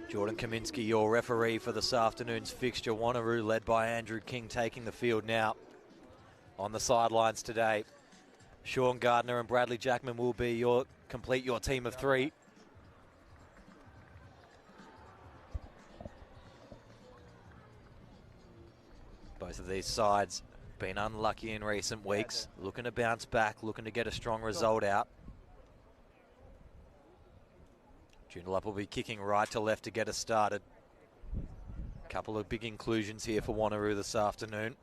Jordan Kaminsky, your referee for this afternoon's fixture. Wanneroo, led by Andrew King, taking the field now. On the sidelines today, Sean Gardner and Bradley Jackman will be complete your team of three. Both of these sides been unlucky in recent weeks, looking to bounce back, looking to get a strong result out. Joondalup will be kicking right to left to get us started. A couple of big inclusions here for Wanneroo this afternoon.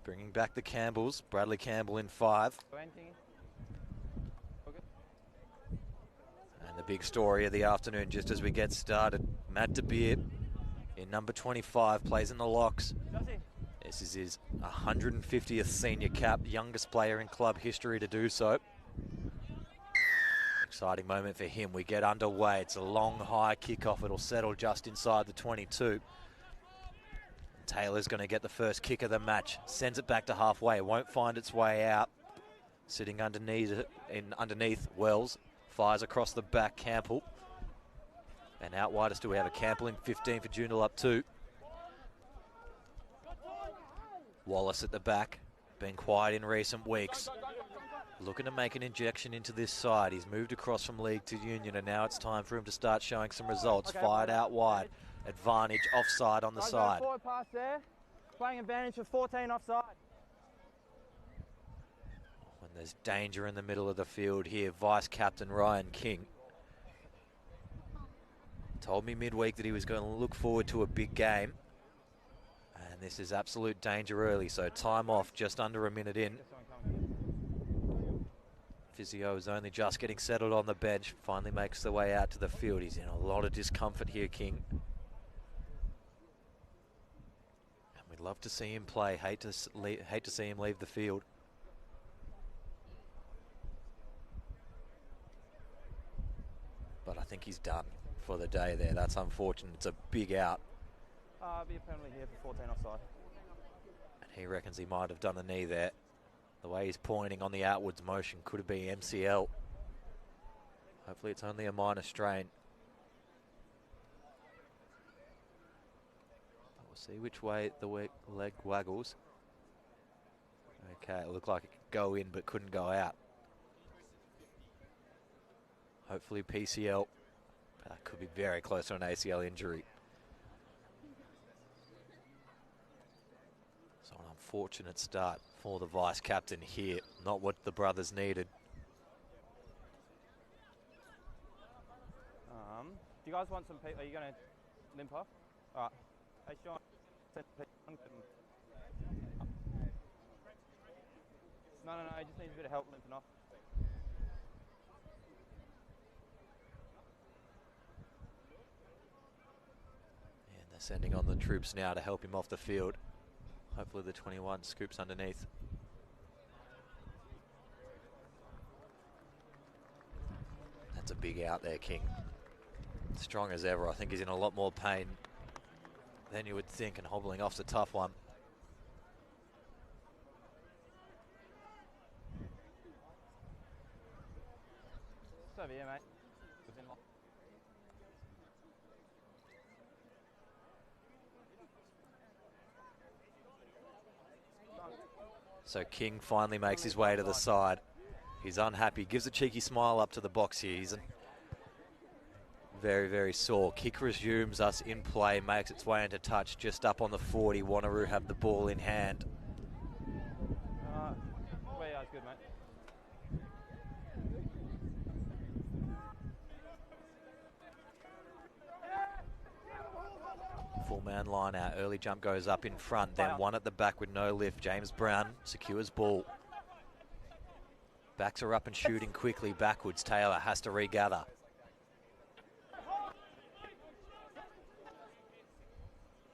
Bringing back the Campbells, Bradley Campbell in 5. And the big story of the afternoon just as we get started, Matt De Beer in number 25, plays in the locks. This is his 150th senior cap, youngest player in club history to do so. Exciting moment for him. We get underway. It's a long, high kickoff. It'll settle just inside the 22. Taylor's going to get the first kick of the match. Sends it back to halfway. Won't find its way out. Sitting underneath Wells. Fires across the back, Campbell. And out widest do we have a Campbell in 15 for Joondalup 2. Wallace at the back. Been quiet in recent weeks. Looking to make an injection into this side. He's moved across from league to union, and now it's time for him to start showing some results. Fired out wide. Advantage offside on the side. Forward pass there. Playing advantage for 14 offside. When there's danger in the middle of the field here, Vice Captain Ryan King told me midweek that he was going to look forward to a big game. And this is absolute danger early, so time off just under a minute in. Physio is only just getting settled on the bench, finally makes the way out to the field. He's in a lot of discomfort here, King. And we'd love to see him play, hate to see him leave the field. But I think he's done for the day there. That's unfortunate. It's a big out. Be a penalty here for 14 offside. And he reckons he might have done a knee there. The way he's pointing on the outwards motion could have been MCL. Hopefully it's only a minor strain. We'll see which way the leg waggles. Okay, it looked like it could go in but couldn't go out. Hopefully PCL. That could be very close to an ACL injury. So an unfortunate start for the vice captain here. Not what the brothers needed. Do you guys want some people? Are you going to limp off? All right. Hey, Sean. No, he just needs a bit of help limping off. And they're sending on the troops now to help him off the field. Hopefully the 21 scoops underneath. That's a big out there, King. Strong as ever. I think he's in a lot more pain than you would think, and hobbling off's a tough one. It's over here, mate. So King finally makes his way to the side. He's unhappy, gives a cheeky smile up to the box here. He's very, very sore. Kick resumes us in play, makes its way into touch just up on the 40. Wanneroo have the ball in hand. Well, yeah, it's good, mate. Full man line out. Early jump goes up in front. Then one at the back with no lift. James Brown secures ball. Backs are up and shooting quickly backwards. Taylor has to regather.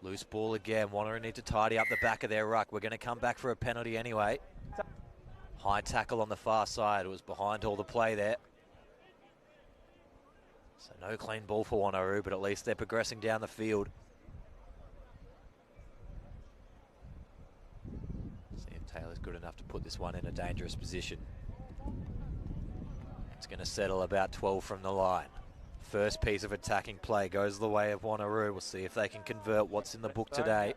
Loose ball again. Wanneroo need to tidy up the back of their ruck. We're going to come back for a penalty anyway. High tackle on the far side. It was behind all the play there. So no clean ball for Wanneroo, but at least they're progressing down the field. See if Taylor's good enough to put this one in a dangerous position. It's going to settle about 12 from the line. first piece of attacking play goes the way of Wanneroo. We'll see if they can convert what's in the book today.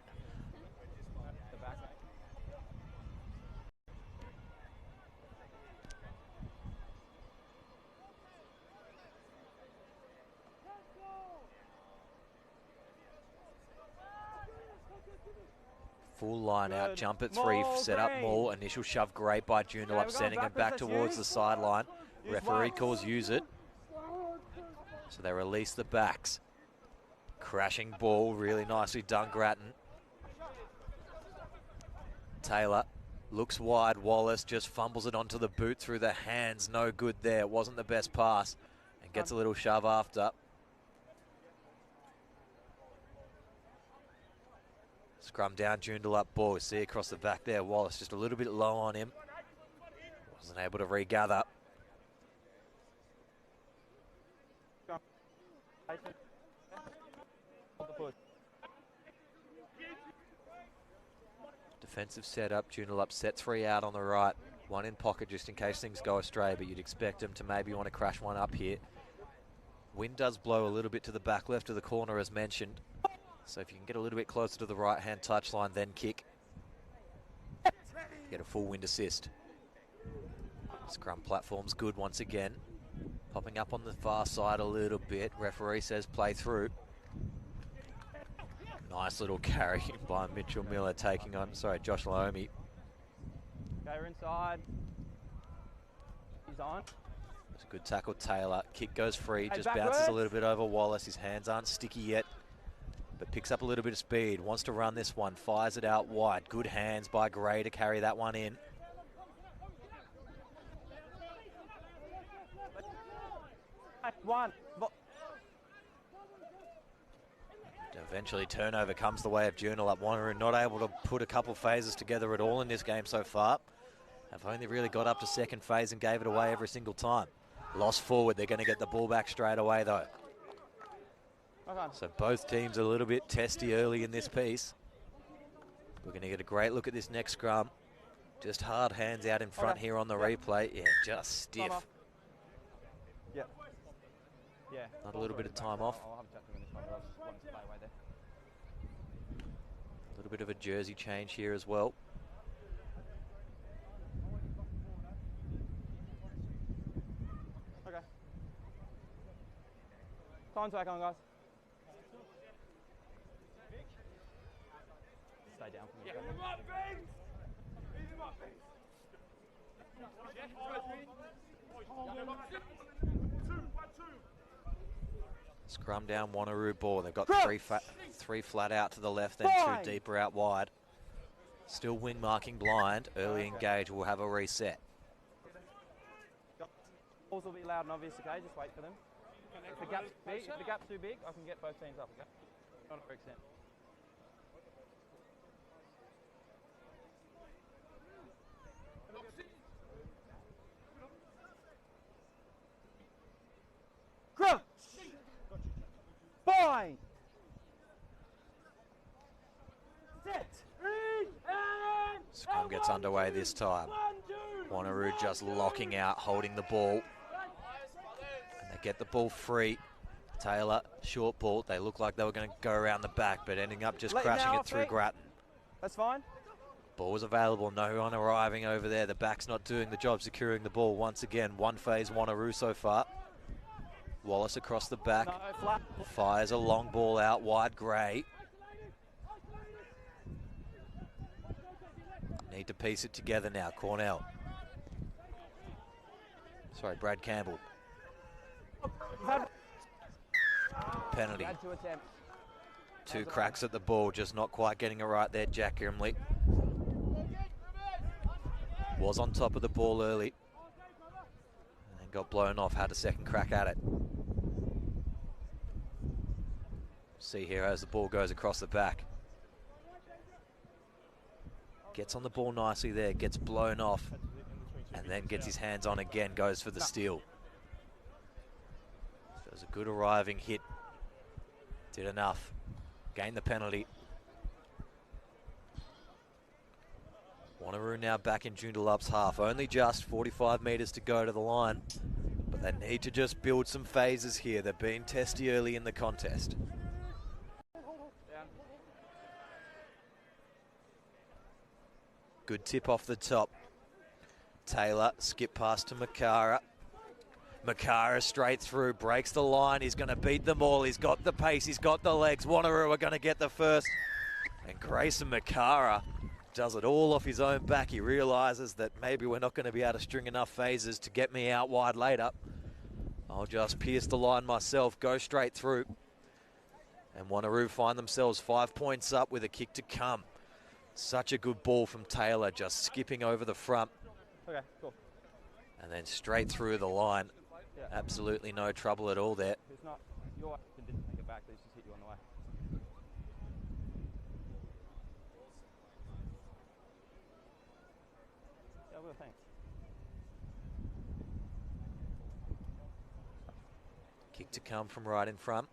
Full line out, jump at 3, set up Maul, initial shove great by Joondalup, sending him back towards the sideline. Referee calls use it. So they release the backs. Crashing ball, really nicely done, Grattan. Taylor looks wide, Wallace just fumbles it onto the boot through the hands, no good there, it wasn't the best pass, and gets a little shove after. Scrum down, Joondalup ball. See across the back there. Wallace just a little bit low on him. Wasn't able to regather. Defensive setup. Joondalup set 3 out on the right. 1 in pocket just in case things go astray, but you'd expect them to maybe want to crash one up here. Wind does blow a little bit to the back left of the corner as mentioned. So if you can get a little bit closer to the right-hand touchline, then kick. Get a full wind assist. Scrum platform's good once again. Popping up on the far side a little bit. Referee says play through. Nice little carry by Mitchell Miller taking on, Josh Lomi. Okay, we're inside. He's on. It's a good tackle, Taylor. Kick goes free, just bounces a little bit over Wallace. His hands aren't sticky yet, but picks up a little bit of speed. Wants to run this one, fires it out wide. Good hands by Gray to carry that one in. Eventually turnover comes the way of Joondalup. Wanneroo not able to put a couple phases together at all in this game so far. Have only really got up to second phase and gave it away every single time. Lost forward, they're going to get the ball back straight away though. So both teams a little bit testy early in this piece. We're going to get a great look at this next scrum. Just hard hands out in front here on the replay. Yeah, just stiff. Yeah. Yeah. Not a little bit of time off. A little bit of a jersey change here as well. Okay. Time's back on, guys. Stay down for me. Scrum down, Wanneroo ball. They've got three flat out to the left, then 2 deeper out wide. Still wing marking blind. Early engage will have a reset. Balls will be loud and obvious, okay? Just wait for them. If the gap's too big, I can get both teams up, okay? Not to extent. Fine. Set. Scrum gets underway this time. Wanneroo just locking out, holding the ball. And they get the ball free. Taylor, short ball. They look like they were going to go around the back, but ending up just crashing it through Grattan. That's fine. Ball was available, no one arriving over there. The back's not doing the job securing the ball. Once again, 1 phase Wanneroo so far. Wallace across the back, fires a long ball out wide, Gray. Need to piece it together now, Cornell. Brad Campbell. Penalty. 2 cracks at the ball, just not quite getting it right there, Jack Grimley. Was on top of the ball early. And then got blown off, had a second crack at it. See here as the ball goes across the back. Gets on the ball nicely there, gets blown off, and then gets his hands on again, goes for the steal. So it was a good arriving hit. Did enough. Gained the penalty. Wanneroo now back in Joondalup's half. Only just 45 metres to go to the line, but They need to just build some phases here. They've been testy early in the contest. Good tip off the top. Taylor, skip pass to Makara. Makara straight through, breaks the line. He's going to beat them all. He's got the pace, he's got the legs. Wanneroo are going to get the first. And Grayson Makara does it all off his own back. He realises that maybe we're not going to be able to string enough phases to get me out wide later. I'll just pierce the line myself, go straight through. And Wanneroo find themselves 5 points up with a kick to come. Such a good ball from Taylor, just skipping over the front. Okay, cool. And then straight through the line. Yeah. Absolutely no trouble at all there. It's not your didn't take it back, they just hit you on the way. Yeah, well, thanks. Kick to come from right in front.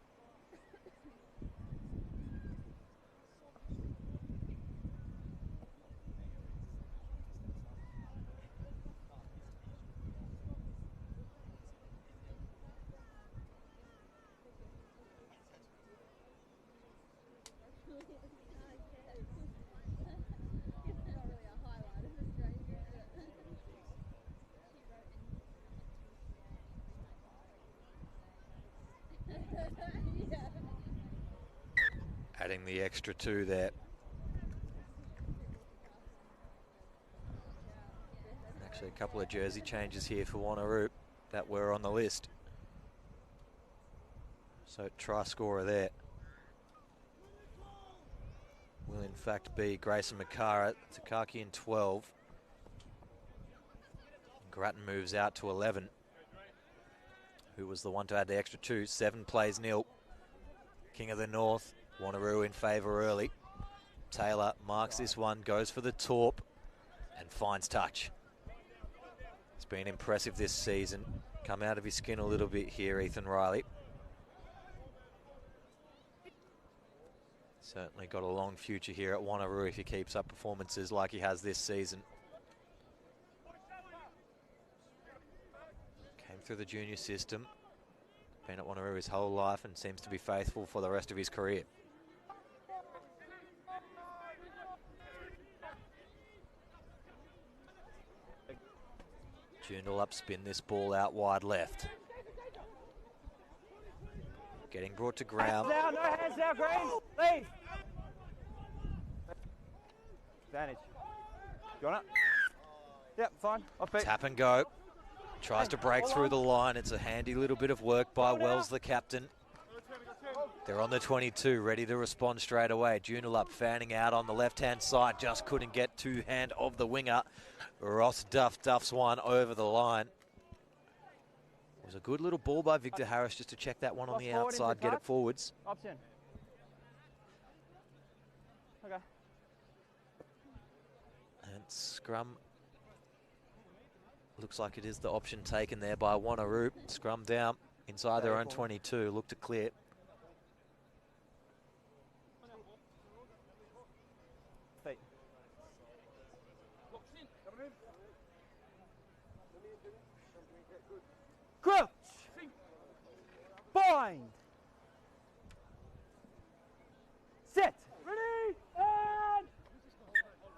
Adding the extra 2 there. Actually, a couple of jersey changes here for Wanneroo that were on the list. So try scorer there will in fact be Grayson Makara. Takaki in 12. Grattan moves out to 11. Who was the one to add the extra 2? 7 plays nil. King of the North. Wanneroo in favour early. Taylor marks this one, goes for the torp and finds touch. It's been impressive this season. Come out of his skin a little bit here, Ethan Riley. Certainly got a long future here at Wanneroo if he keeps up performances like he has this season. Came through the junior system. Been at Wanneroo his whole life and seems to be faithful for the rest of his career. Joondalup spin this ball out wide left. Getting brought to ground. Now, no hands now, Green. Leave. Advantage. You want it? Yep, fine. Off beat. Tap and go. Tries to break through the line. It's a handy little bit of work by Wells, the captain. They're on the 22, ready to respond straight away. Joondalup fanning out on the left-hand side. Just couldn't get two hand of the winger. Ross duffs one over the line. It was a good little ball by Victor Harris just to check that one on the outside, get it forwards. Option. Okay. And scrum. Looks like it is the option taken there by Wanneroo. Scrum down inside their own 22. Look to clear. Feet. Crouch. Bind. Set. Ready. And.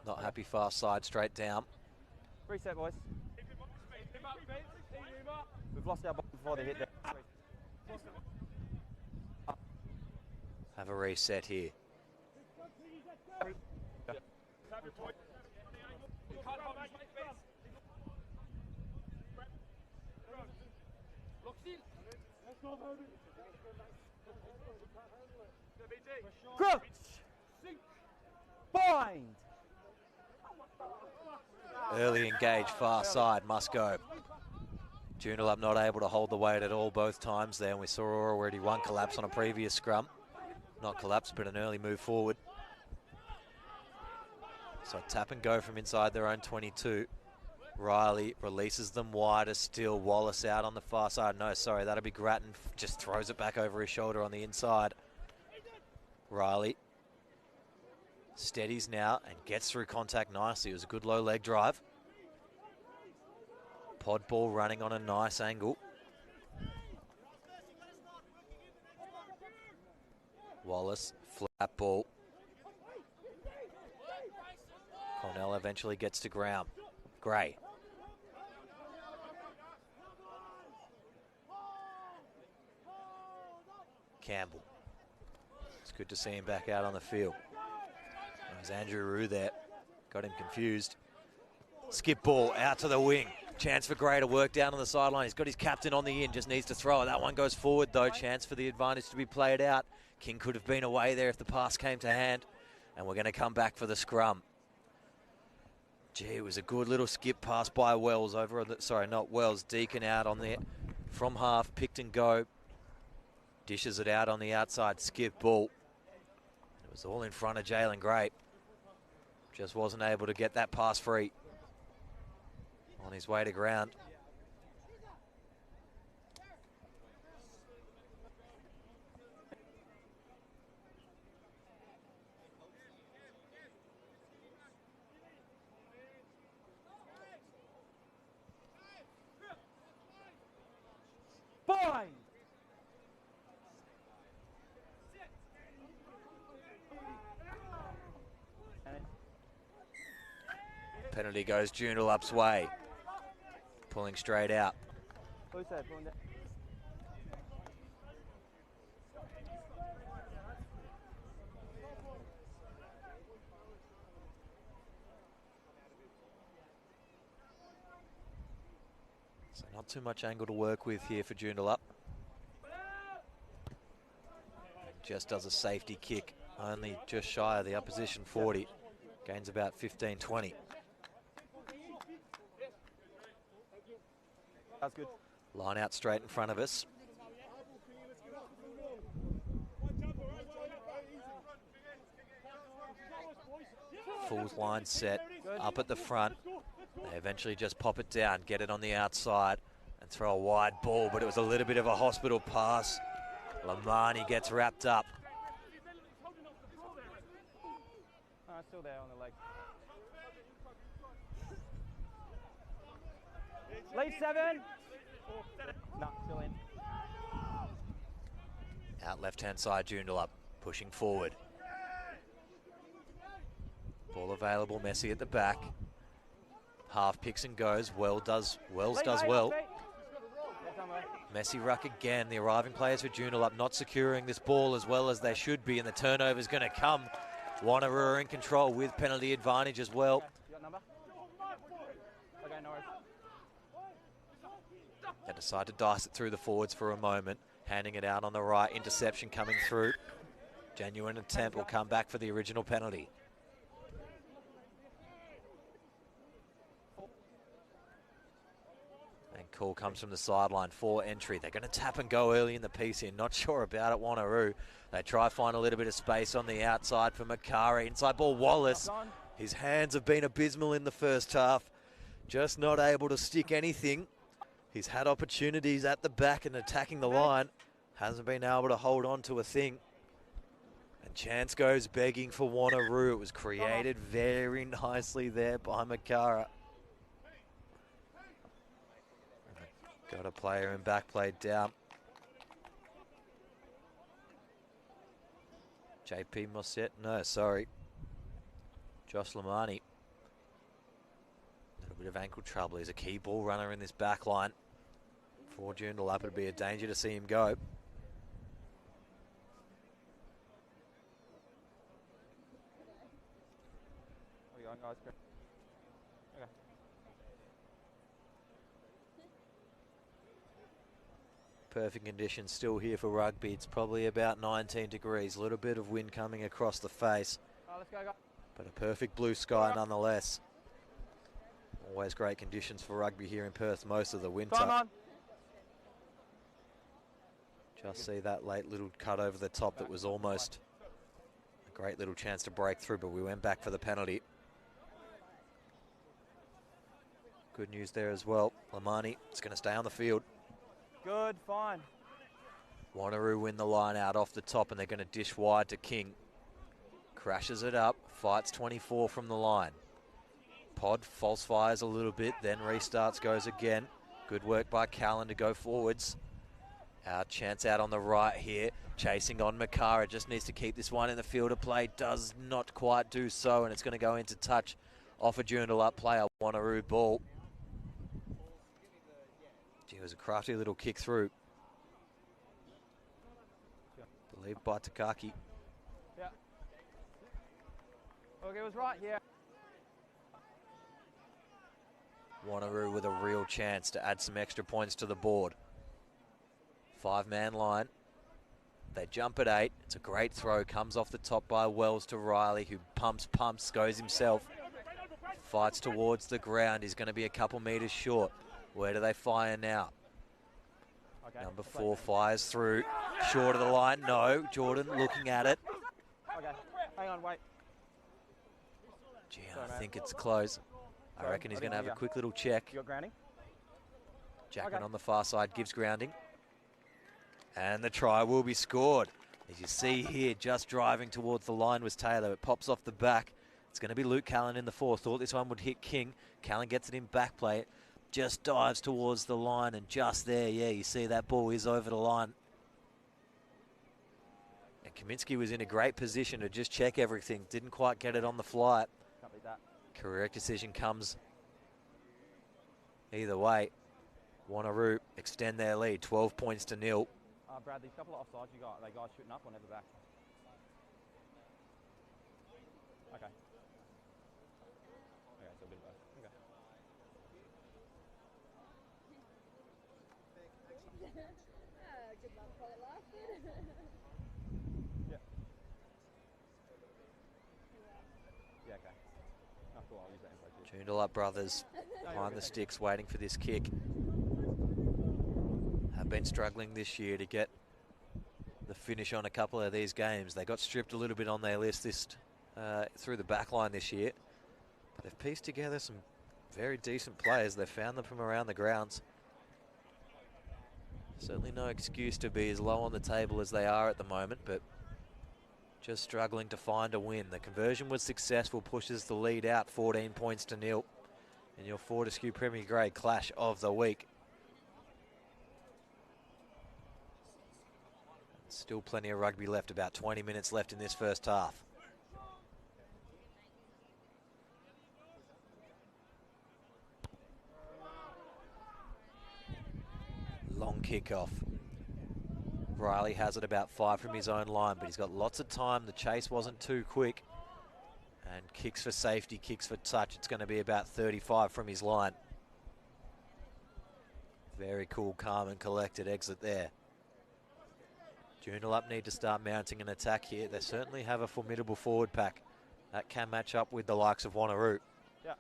Not happy, fast side, straight down. Reset, boys. We've lost our ball before they hit there. Have a reset here. Crouch. Bind. Early engage, far side, must go. Joondalup not able to hold the weight at all both times there, and we saw already one collapse on a previous scrum. Not collapse, but an early move forward. So tap and go from inside their own 22. Riley releases them wider still. Wallace out on the far side. No, sorry, that'll be Grattan. Just throws it back over his shoulder on the inside. Riley steadies now and gets through contact nicely. It was a good low leg drive. Pod ball running on a nice angle. Wallace, flat ball. Cornell eventually gets to ground. Gray. Campbell. It's good to see him back out on the field. There's Andrew Rue there. Got him confused. Skip ball out to the wing. Chance for Gray to work down on the sideline. He's got his captain on the in, just needs to throw it. That one goes forward though. Chance for the advantage to be played out. King could have been away there if the pass came to hand. And we're going to come back for the scrum. Gee, it was a good little skip pass by Wells over on the, sorry, not Wells, Deacon out on the, from half, picked and go. Dishes it out on the outside, skip ball. It was all in front of Jalen Gray. Just wasn't able to get that pass free. On his way to ground. Fine. Penalty goes Joondalup's way. Pulling straight out. Who's that? Pulling down. So not too much angle to work with here for Joondalup. Just does a safety kick, only just shy of the opposition 40. Gains about 15-20. That's good. Line out straight in front of us. Full line set up at the front. They eventually just pop it down, get it on the outside and throw a wide ball, but it was a little bit of a hospital pass. Lamani gets wrapped up. Oh, it's still there on the leg. Lead 7. No, still in. Out left-hand side, Joondalup pushing forward. Ball available, Messi at the back. Half picks and goes. Wells does well. Messi ruck again. The arriving players for Joondalup not securing this ball as well as they should be, and the turnover is going to come. Wanneroo in control with penalty advantage as well. You got number? Okay, no worries. They decide to dice it through the forwards for a moment. Handing it out on the right. Interception coming through. Genuine attempt will come back for the original penalty. And call comes from the sideline for entry. They're going to tap and go early in the piece here. Not sure about it, Wanneroo. They try to find a little bit of space on the outside for Makara. Inside ball, Wallace. His hands have been abysmal in the first half. Just not able to stick anything. He's had opportunities at the back and attacking the line. Hasn't been able to hold on to a thing. And chance goes begging for Wanneroo. It was created very nicely there by Makara. Got a player in back, played down. JP Mosset, no, sorry. Josh Lamani. A little bit of ankle trouble. He's a key ball runner in this back line. For Joondalup, it'd be a danger to see him go. Where you going, guys? Okay. Perfect conditions still here for rugby. It's probably about 19 degrees. A little bit of wind coming across the face. Let's go, guys. But a perfect blue sky nonetheless. Always great conditions for rugby here in Perth most of the winter. Come on. Just see that late little cut over the top that was almost a great little chance to break through, but we went back for the penalty. Good news there as well. Lamani is going to stay on the field. Good, fine. Wanneroo win the line out off the top, and they're going to dish wide to King. Crashes it up, fights 24 from the line. Pod false fires a little bit, then restarts, goes again. Good work by Callan to go forwards. Our chance out on the right here. Chasing on Makara, just needs to keep this one in the field of play. Does not quite do so, and it's going to go into touch off a Joondalup player. Wanneroo ball. Gee, it was a crafty little kick through. Believed by Takaki. Yeah. Look, it was right here. Wanneroo with a real chance to add some extra points to the board. 5-man line. They jump at 8. It's a great throw. Comes off the top by Wells to Riley, who pumps, goes himself. Fights towards the ground. He's going to be a couple metres short. Where do they fire now? Okay. Number 4 fires through. Short of the line. No. Jordan looking at it. Okay. Hang on, wait. Gee, I think it's close. I reckon he's going to have a quick little check. You're grounding? Jackman on the far side gives grounding. And the try will be scored. As you see here, just driving towards the line was Taylor. It pops off the back. It's going to be Luke Callan in the 4. Thought this one would hit King. Callan gets it in back play. Just dives towards the line, and just there, yeah, you see that ball is over the line. And Kaminsky was in a great position to just check everything. Didn't quite get it on the flight. Can't beat that. Correct decision comes either way. Wanneroo extend their lead, 12 points to 0. Brad, these couple of offsides you got, are they guys shooting up or never back? Okay. Okay, so a bit of both. Okay. Good luck while it lasted. Yeah. Yeah, okay. Oh, cool, I'll use that info too. Joondalup brothers behind the sticks waiting for this kick. Have been struggling this year to get the finish on a couple of these games. They got stripped a little bit on their list through the back line this year. But they've pieced together some very decent players. They've found them from around the grounds. Certainly no excuse to be as low on the table as they are at the moment, but just struggling to find a win. The conversion was successful, pushes the lead out 14 points to 0 in your Fortescue Premier Grade Clash of the Week. Still plenty of rugby left, about 20 minutes left in this first half. Long kickoff. Riley has it about 5 from his own line, but he's got lots of time. The chase wasn't too quick. And kicks for safety, kicks for touch. It's going to be about 35 from his line. Very cool, calm and collected exit there. Joondalup need to start mounting an attack here. They certainly have a formidable forward pack that can match up with the likes of Wanneroo. Yeah.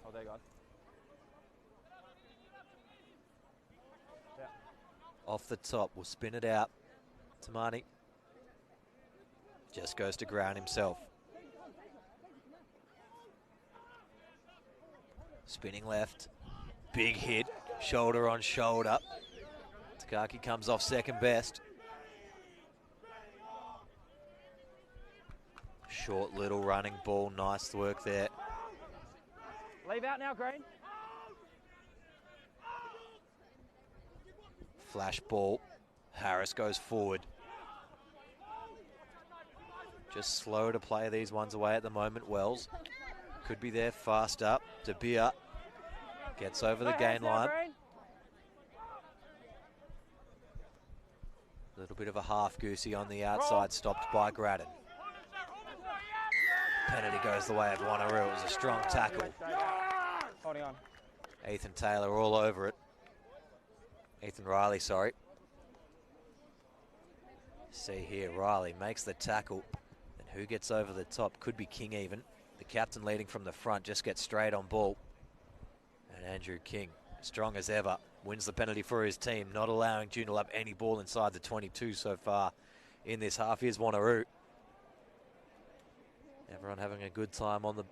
Oh, there you go. Yeah. Off the top, we'll spin it out. Tamani just goes to ground himself. Spinning left, big hit, shoulder on shoulder. Takaki comes off second best. Short little running ball, nice work there. Leave out now, Green. Flash ball, Harris goes forward. Just slow to play these ones away at the moment, Wells. Could be there fast up. De Beer gets over the gain line. A little bit of a half goosey on the outside, stopped by Gradden. Penalty goes the way of Wanneroo. It was a strong tackle. Holding on. Ethan Taylor all over it. Ethan Riley, sorry. See here, Riley makes the tackle. And who gets over the top? Could be King even. The captain leading from the front just gets straight on ball. And Andrew King, strong as ever, wins the penalty for his team, not allowing Joondalup any ball inside the 22 so far in this half. Here's Wanneroo. Everyone having a good time on the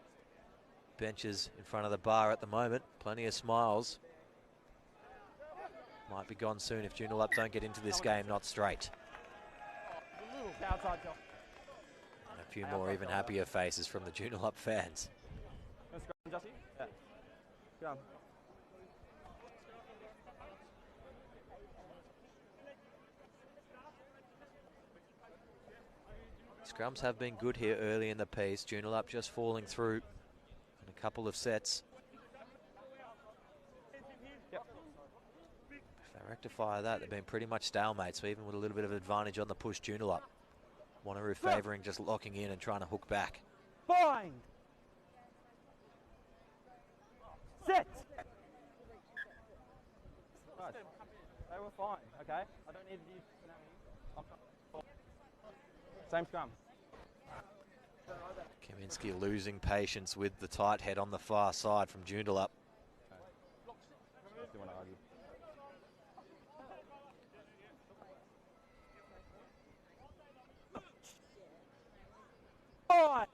benches in front of the bar at the moment. Plenty of smiles. Might be gone soon if Joondalup don't get into this game not straight. Outside. And a A few more even happier faces from the Joondalup fans. Yeah. Scrum. Scrums have been good here early in the piece. Joondalup just falling through in a couple of sets. Yep. If they rectify that, they've been pretty much stalemate, so even with a little bit of advantage on the push, Joondalup. Wanneroo favouring just locking in and trying to hook back. Bind! Set! Nice. They were fine, okay? I don't need to use... Same scrum. Kaminski losing patience with the tight head on the far side from Joondalup. Do you want to argue? Fine!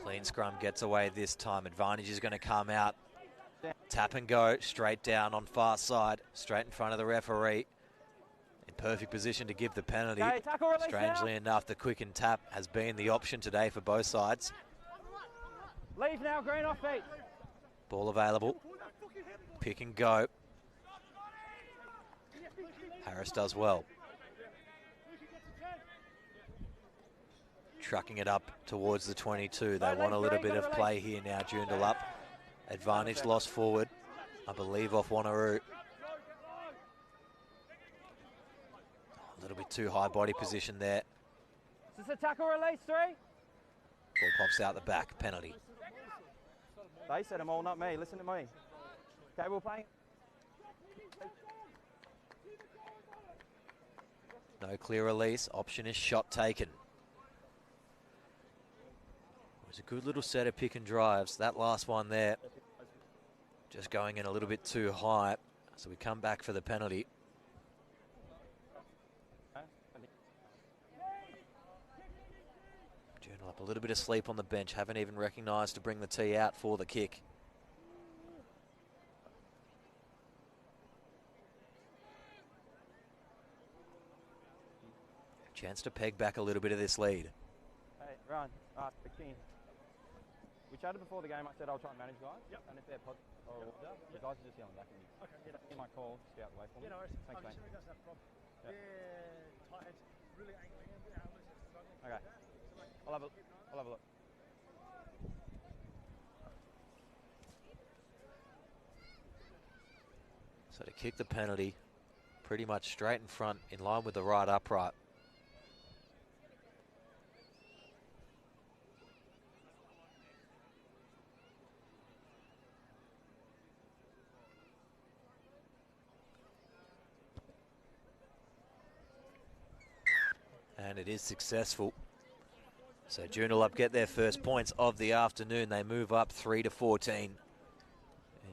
Clean scrum gets away this time. Advantage is going to come out. Tap and go straight down on far side, straight in front of the referee. In perfect position to give the penalty. Okay, tackle release Strangely now. enough, the quick and tap has been the option today for both sides. Leave now, green off feet. Ball available. Pick and go. Harris does well. Trucking it up towards the 22. They want a little bit of play here now, Joondalup. Advantage lost forward, I believe, off Wanneroo. A little bit too high body position there. Is this a tackle release, 3? Ball pops out the back, penalty. They said them all, not me. Listen to me. Okay, we're playing. No clear release, option is shot taken. It was a good little set of pick and drives. That last one there, just going in a little bit too high. So we come back for the penalty. Joondalup a little bit of sleep on the bench. Haven't even recognised to bring the tee out for the kick. Chance to peg back a little bit of this lead. Hey, Ryan, the king. We chatted before the game. I said I'll try and manage guys. Yep. And if they're pod or water, the guys are just yelling back at me. Okay, yeah, In my call, just get out the way for me. no worries. Thanks, mate. Usually doesn't have a problem. Yeah. They're tight heads, really angling in. Yeah, we're just struggling. Okay. I'll have a look. So to kick the penalty, pretty much straight in front, in line with the right upright. And it is successful. So Joondalup get their first points of the afternoon. They move up 3-14. In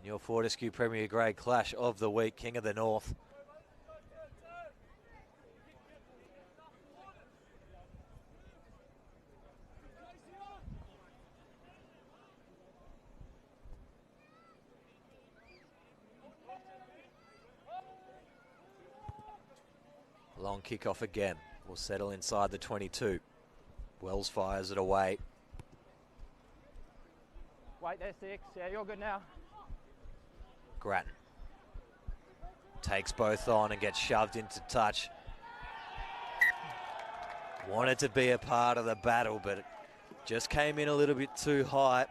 your Fortescue Premier Grade Clash of the Week, King of the North. Long kickoff again. Will settle inside the 22. Wells fires it away. Wait, there's 6. Yeah, you're good now. Grattan takes both on and gets shoved into touch. Wanted to be a part of the battle, but it just came in a little bit too high.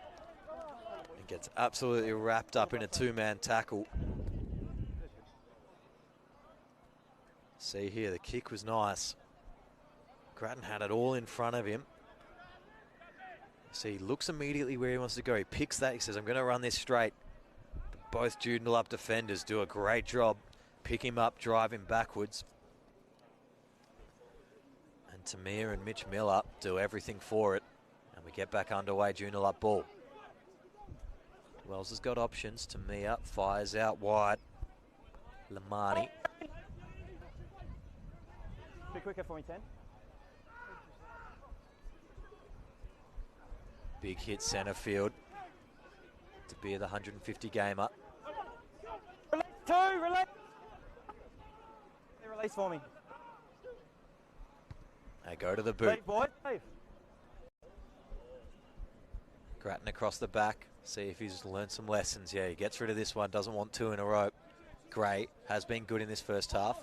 And gets absolutely wrapped up in a two-man tackle. See here, the kick was nice. Grattan had it all in front of him. See, he looks immediately where he wants to go. He picks that, he says, I'm going to run this straight. But both Joondalup defenders do a great job. Pick him up, drive him backwards. And Tamir and Mitch Miller do everything for it. And we get back underway, Joondalup ball. Wells has got options. Tamir fires out wide. Lamani. Be quicker for me, 10. Big hit centre field to be the 150 gamer. Release 2, release. Release for me. They go to the boot. Leave, boy. Leave. Grattan across the back. See if he's learned some lessons. Yeah, he gets rid of this one. Doesn't want two in a row. Gray has been good in this first half.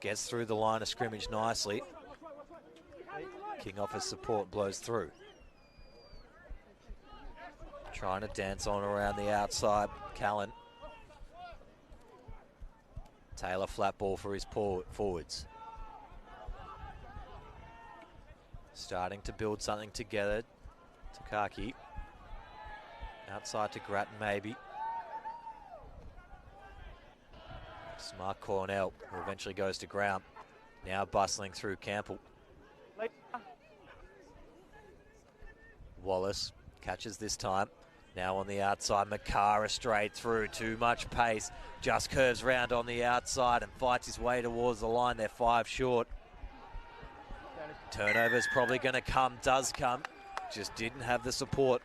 Gets through the line of scrimmage nicely. King off his support, blows through. Trying to dance on around the outside. Callan. Taylor flat ball for his forwards. Starting to build something together. Takaki. Outside to Grattan maybe. Smart Cornell, who eventually goes to ground. Now bustling through Campbell. Wallace catches this time. Now on the outside, Makara straight through. Too much pace. Just curves round on the outside and fights his way towards the line. They're 5 short. Turnover's probably going to come. Does come. Just didn't have the support.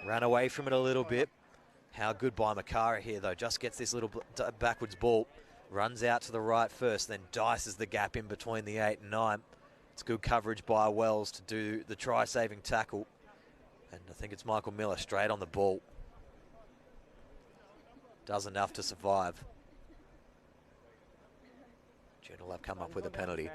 Ran away from it a little bit. How good by Makara here, though. Just gets this little backwards ball. Runs out to the right first, then dices the gap in between the 8 and 9. It's good coverage by Wells to do the try-saving tackle. And I think it's Michael Miller straight on the ball. Does enough to survive. Joondalup come up with a penalty.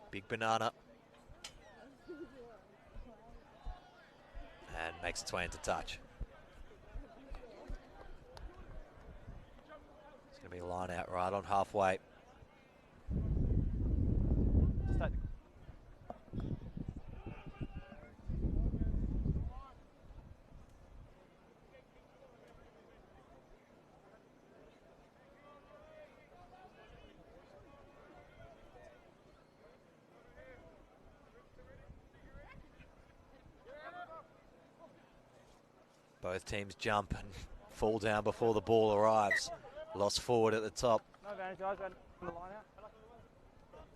Big banana. And makes its way into touch. It's going to be a line out right on halfway. Both teams jump and fall down before the ball arrives. Lost forward at the top. No advantage, guys. On the line out.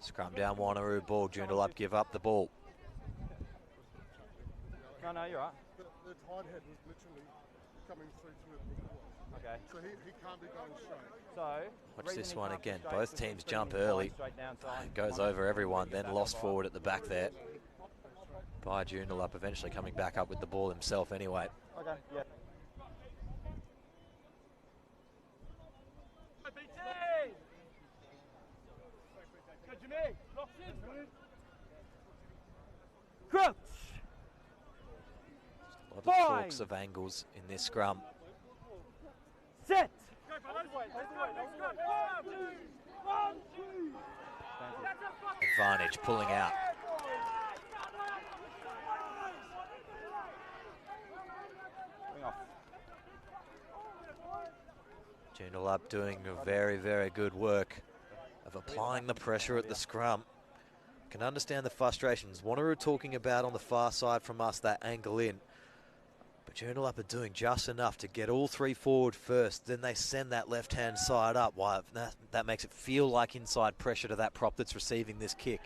Scrum down Wanneroo ball. Joondalup give up the ball. No, you're right. The tight head was literally coming through to it. Okay. So he can't be going straight. So watch this one again. Both teams jump early. It goes over everyone, then lost forward at the back there. By Joondalup eventually coming back up with the ball himself anyway. Okay, yeah. Crouch! A lot of talks of angles in this scrum. Set! Advantage pulling out. Joondalup doing very, very good work of applying the pressure at the scrum. Can understand the frustrations. Wanneroo talking about on the far side from us, that angle in. But Joondalup are doing just enough to get all three forward first. Then they send that left-hand side up. Why, that makes it feel like inside pressure to that prop that's receiving this kick.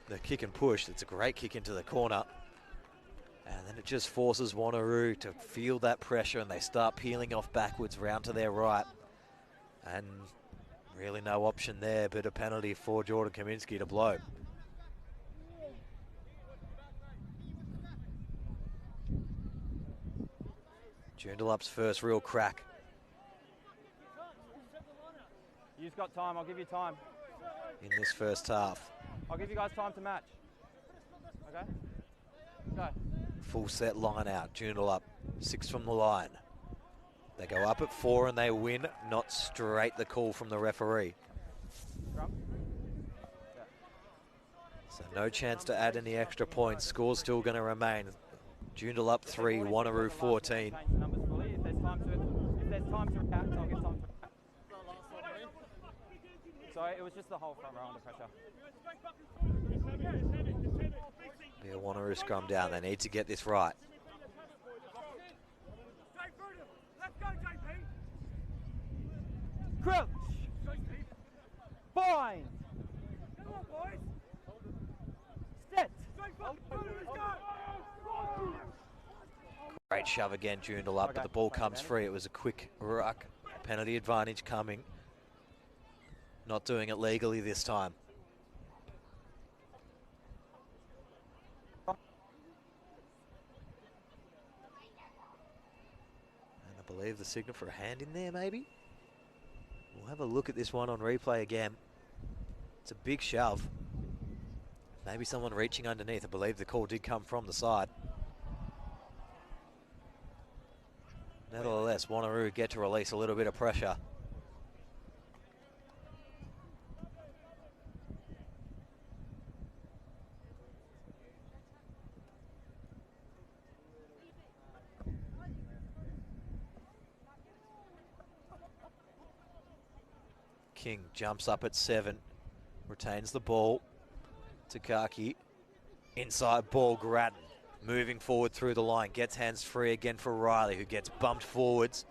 The kick and push, it's a great kick into the corner. And then it just forces Wanneroo to feel that pressure and they start peeling off backwards round to their right. And really no option there, but a penalty for Jordan Kaminsky to blow. Joondalup's first real crack. You've got time, I'll give you time. In this first half. I'll give you guys time to match. Okay? Go. Full set line out, Joondalup, 6 from the line. They go up at 4 and they win, not straight the call from the referee. Scrum. Yeah. So no chance to add any extra points, score's still going to remain. Joondalup 3, Wanneroo 14. Numbers fully. If there's time to react, I'll give time to react. Sorry, it was just the whole front row under pressure. Be a Wanneroo scrum down. They need to get this right. Crouch. Bind. Great shove again, Joondalup, but the ball comes free. It was a quick ruck. Penalty advantage coming. Not doing it legally this time. And I believe the signal for a hand in there, maybe? We'll have a look at this one on replay again. It's a big shove. Maybe someone reaching underneath. I believe the call did come from the side. Nevertheless, Wanneroo get to release a little bit of pressure. King jumps up at 7, retains the ball. Takaki, inside ball, Grattan moving forward through the line, gets hands free again for Riley, who gets bumped forwards.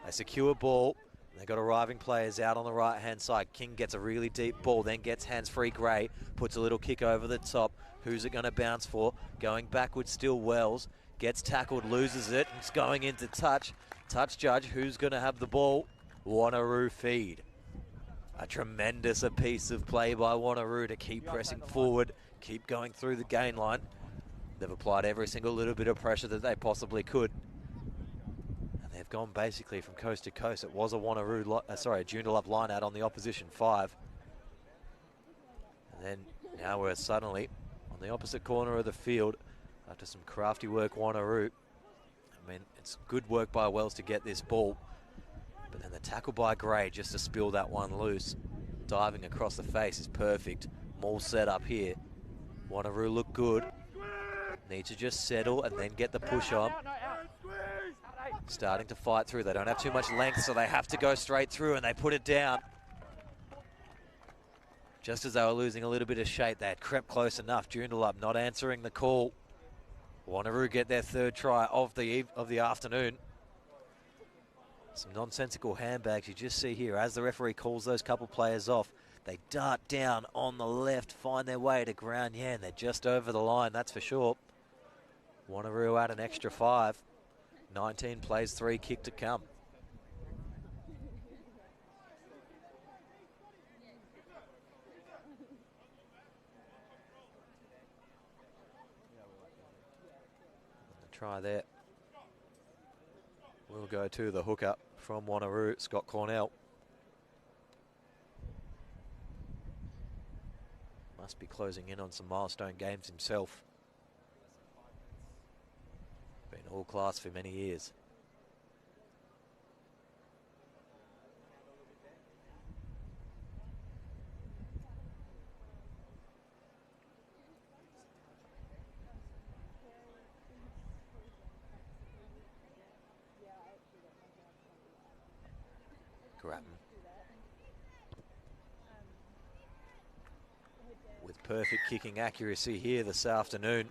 They secure ball. They've got arriving players out on the right-hand side. King gets a really deep ball, then gets hands-free. Gray puts a little kick over the top. Who's it going to bounce for? Going backwards still Wells. Gets tackled, loses it. It's going into touch. Touch judge, who's going to have the ball? Wanneroo feed. A tremendous piece of play by Wanneroo to keep pressing forward, keep going through the gain line. They've applied every single little bit of pressure that they possibly could. And they've gone basically from coast to coast. It was a Joondalup line out on the opposition 5. And then now we're suddenly on the opposite corner of the field after some crafty work, Wanneroo. I mean, it's good work by Wells to get this ball. But then the tackle by Gray just to spill that one loose. Diving across the face is perfect. Maul set up here. Wanneroo look good. Need to just settle and then get the push on. Starting to fight through. They don't have too much length, so they have to go straight through, and they put it down. Just as they were losing a little bit of shape, they had crept close enough. Joondalup not answering the call. Wanneroo get their 3rd try of the afternoon. Some nonsensical handbags you just see here as the referee calls those couple players off. They dart down on the left, find their way to ground. Yeah, and they're just over the line, that's for sure. Wanneroo out an extra 5. 19 plays 3, kick to come. And the try there. We'll go to the hooker from Wanneroo, Scott Cornell. Must be closing in on some milestone games himself. Been all class for many years. Grattan with perfect kicking accuracy here this afternoon.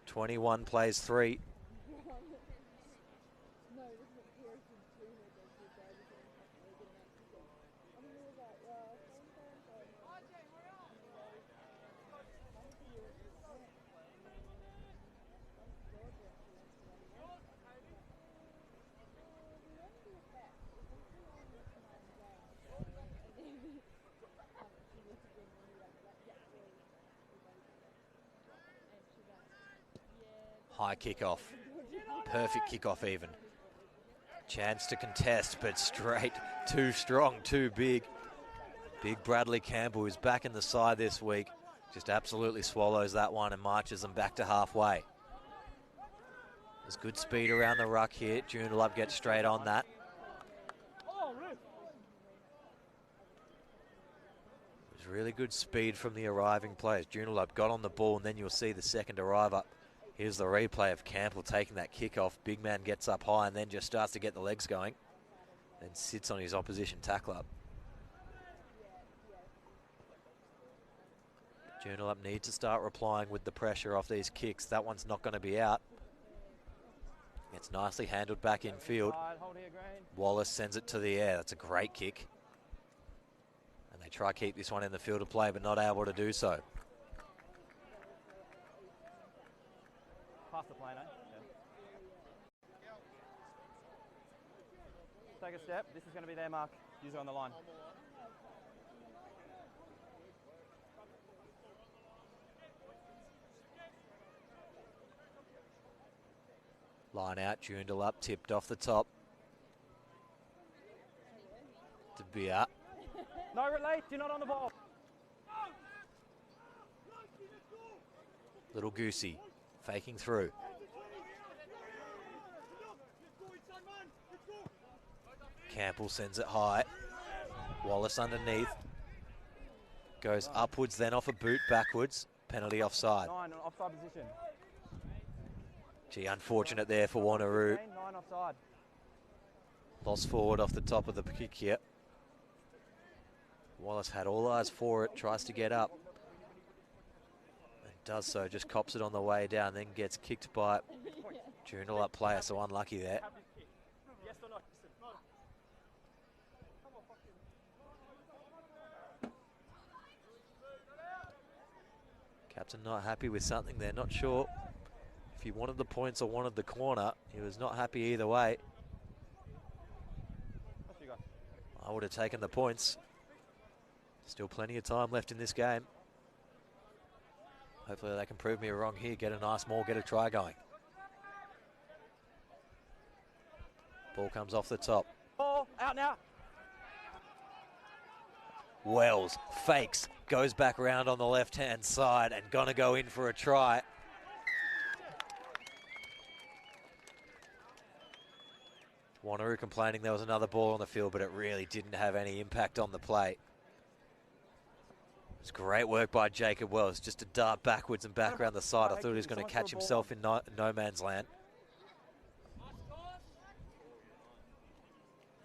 21 plays 3. High kickoff. Perfect kickoff even. Chance to contest, but straight. Too strong, too big. Big Bradley Campbell, who's back in the side this week, just absolutely swallows that one and marches them back to halfway. There's good speed around the ruck here. Joondalup gets straight on that. There's really good speed from the arriving players. Joondalup got on the ball, and then you'll see the second arriver. Here's the replay of Campbell taking that kickoff. Big man gets up high and then just starts to get the legs going. Then sits on his opposition tackler. Joondalup need to start replying with the pressure off these kicks. That one's not going to be out. It's nicely handled back in field. Wallace sends it to the air. That's a great kick. And they try to keep this one in the field of play, but not able to do so. Past the plane, eh? Yeah. Take a step. This is going to be their mark. Use it on the line. Line out, Joondalup, tipped off the top. To Beer. No relay, you're not on the ball. Little Goosey, faking through. Campbell sends it high. Wallace underneath. Goes upwards, then off a boot, backwards. Penalty offside. 9, offside position. Gee, unfortunate there for Wanneroo. 9 offside. Lost forward off the top of the kick here. Wallace had all eyes for it, tries to get up. And does so, just cops it on the way down, then gets kicked by Joondalup player, so unlucky there. Yes or no? Captain not happy with something there, not sure if he wanted the points or wanted the corner. He was not happy either way. I would have taken the points. Still plenty of time left in this game. Hopefully they can prove me wrong here, get a nice maul, get a try going. Ball comes off the top. Ball, out now. Wells fakes, goes back around on the left-hand side and gonna go in for a try. Wanneroo complaining there was another ball on the field, but it really didn't have any impact on the play. It's great work by Jacob Wells, just to dart backwards and back around the side. I thought he was going to catch himself in no man's land.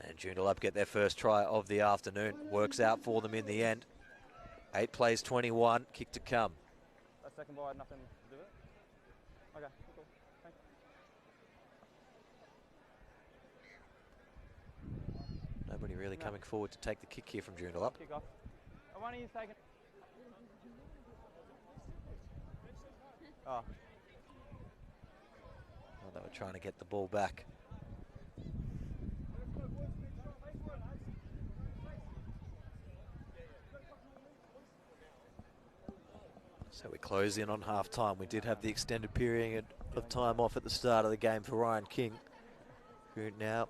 And Joondalup get their first try of the afternoon. Works out for them in the end. 8 plays 21, kick to come. That second ball had nothing to do with it? Okay, cool. Thanks. Nobody really coming forward to take the kick here from Joondalup. Kick off. One of you taking. Oh. Well, they were trying to get the ball back. So we close in on half time. We did have the extended period of time off at the start of the game for Ryan King, who now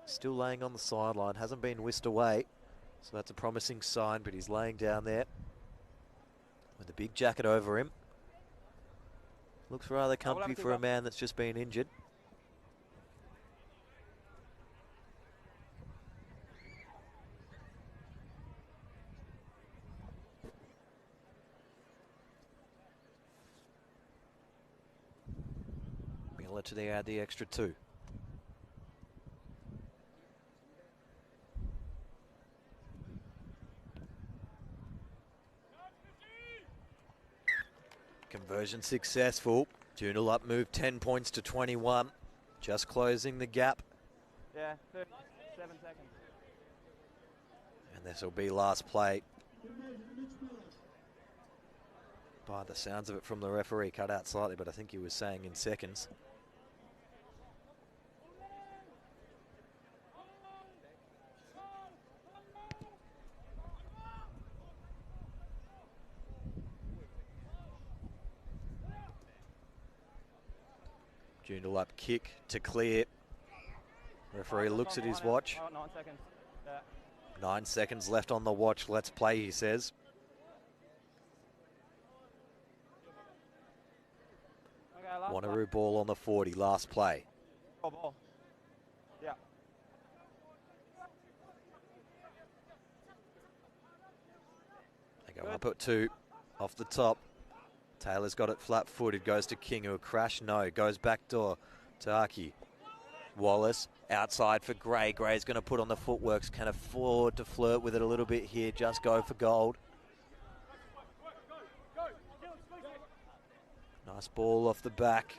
still laying on the sideline, hasn't been whisked away. So that's a promising sign, but he's laying down there with a big jacket over him. Looks rather comfy for a man that's just been injured. Miller to the add the extra 2. Conversion successful. Joondalup moved 10 points to 21. Just closing the gap. Yeah, 7 seconds. And this will be last play. By the sounds of it from the referee, cut out slightly, but I think he was saying in seconds. Joondalup kick to clear. Referee looks at his watch. 9 seconds. Yeah. 9 seconds left on the watch. Let's play, he says. Okay, Wanneroo ball on the 40, last play. Ball. Yeah. They go up at 2, off the top. Taylor's got it flat-footed, goes to King, who will crash, no, goes back door to Aki. Wallace, outside for Gray. Gray's going to put on the footworks, can afford to flirt with it a little bit here, just go for gold. Nice ball off the back.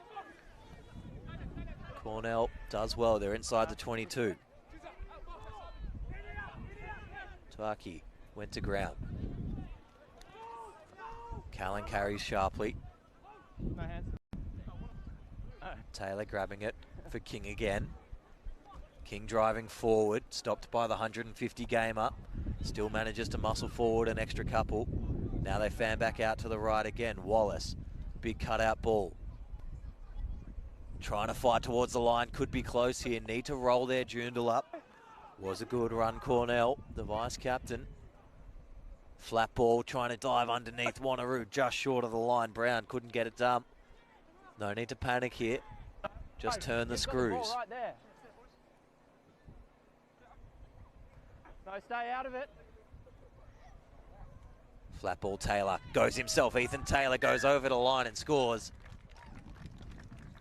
Cornell does well, they're inside the 22. Taki went to ground. Callan carries sharply. No hands. Taylor grabbing it for King again. King driving forward, stopped by the 150 gamer. Still manages to muscle forward an extra couple. Now they fan back out to the right again. Wallace, big cutout ball. Trying to fight towards the line, could be close here. Need to roll there, Joondalup. Was a good run, Cornell, the vice captain. Flat ball, trying to dive underneath Wanneroo, just short of the line. Brown couldn't get it done. No need to panic here. Just turn the screws. Right there. No, stay out of it. Flat ball, Taylor goes himself. Ethan Taylor goes over the line and scores.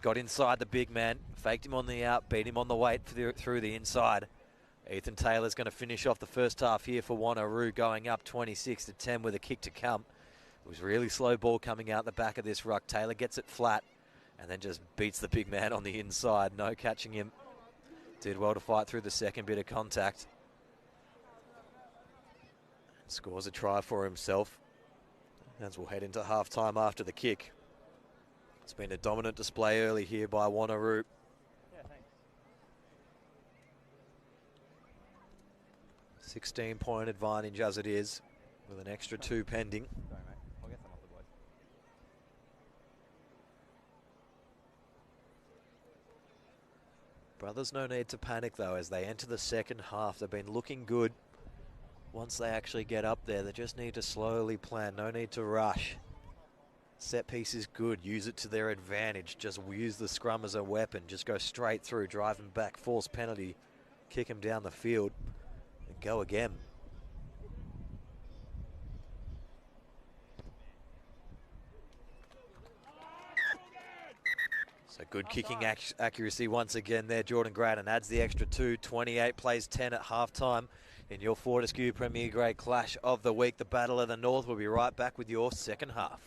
Got inside the big man, faked him on the out, beat him on the weight through the inside. Ethan Taylor's going to finish off the first half here for Wanneroo, going up 26-10 with a kick to come. It was really slow ball coming out the back of this ruck. Taylor gets it flat and then just beats the big man on the inside. No catching him. Did well to fight through the second bit of contact. Scores a try for himself as we'll head into half-time after the kick. It's been a dominant display early here by Wanneroo. Yeah, thanks. 16-point advantage as it is, with an extra 2 pending. Sorry, mate. I'll get some off the boys. Brothers, no need to panic though as they enter the second half. They've been looking good. Once they actually get up there, they just need to slowly plan. No need to rush. Set piece is good. Use it to their advantage. Just use the scrum as a weapon. Just go straight through, drive them back, force penalty, kick them down the field, and go again. So good kicking accuracy once again there. Jordan Graydon adds the extra 2. 28 plays 10 at halftime in your Fortescue Premier Grade Clash of the Week. The Battle of the North. Will be right back with your second half.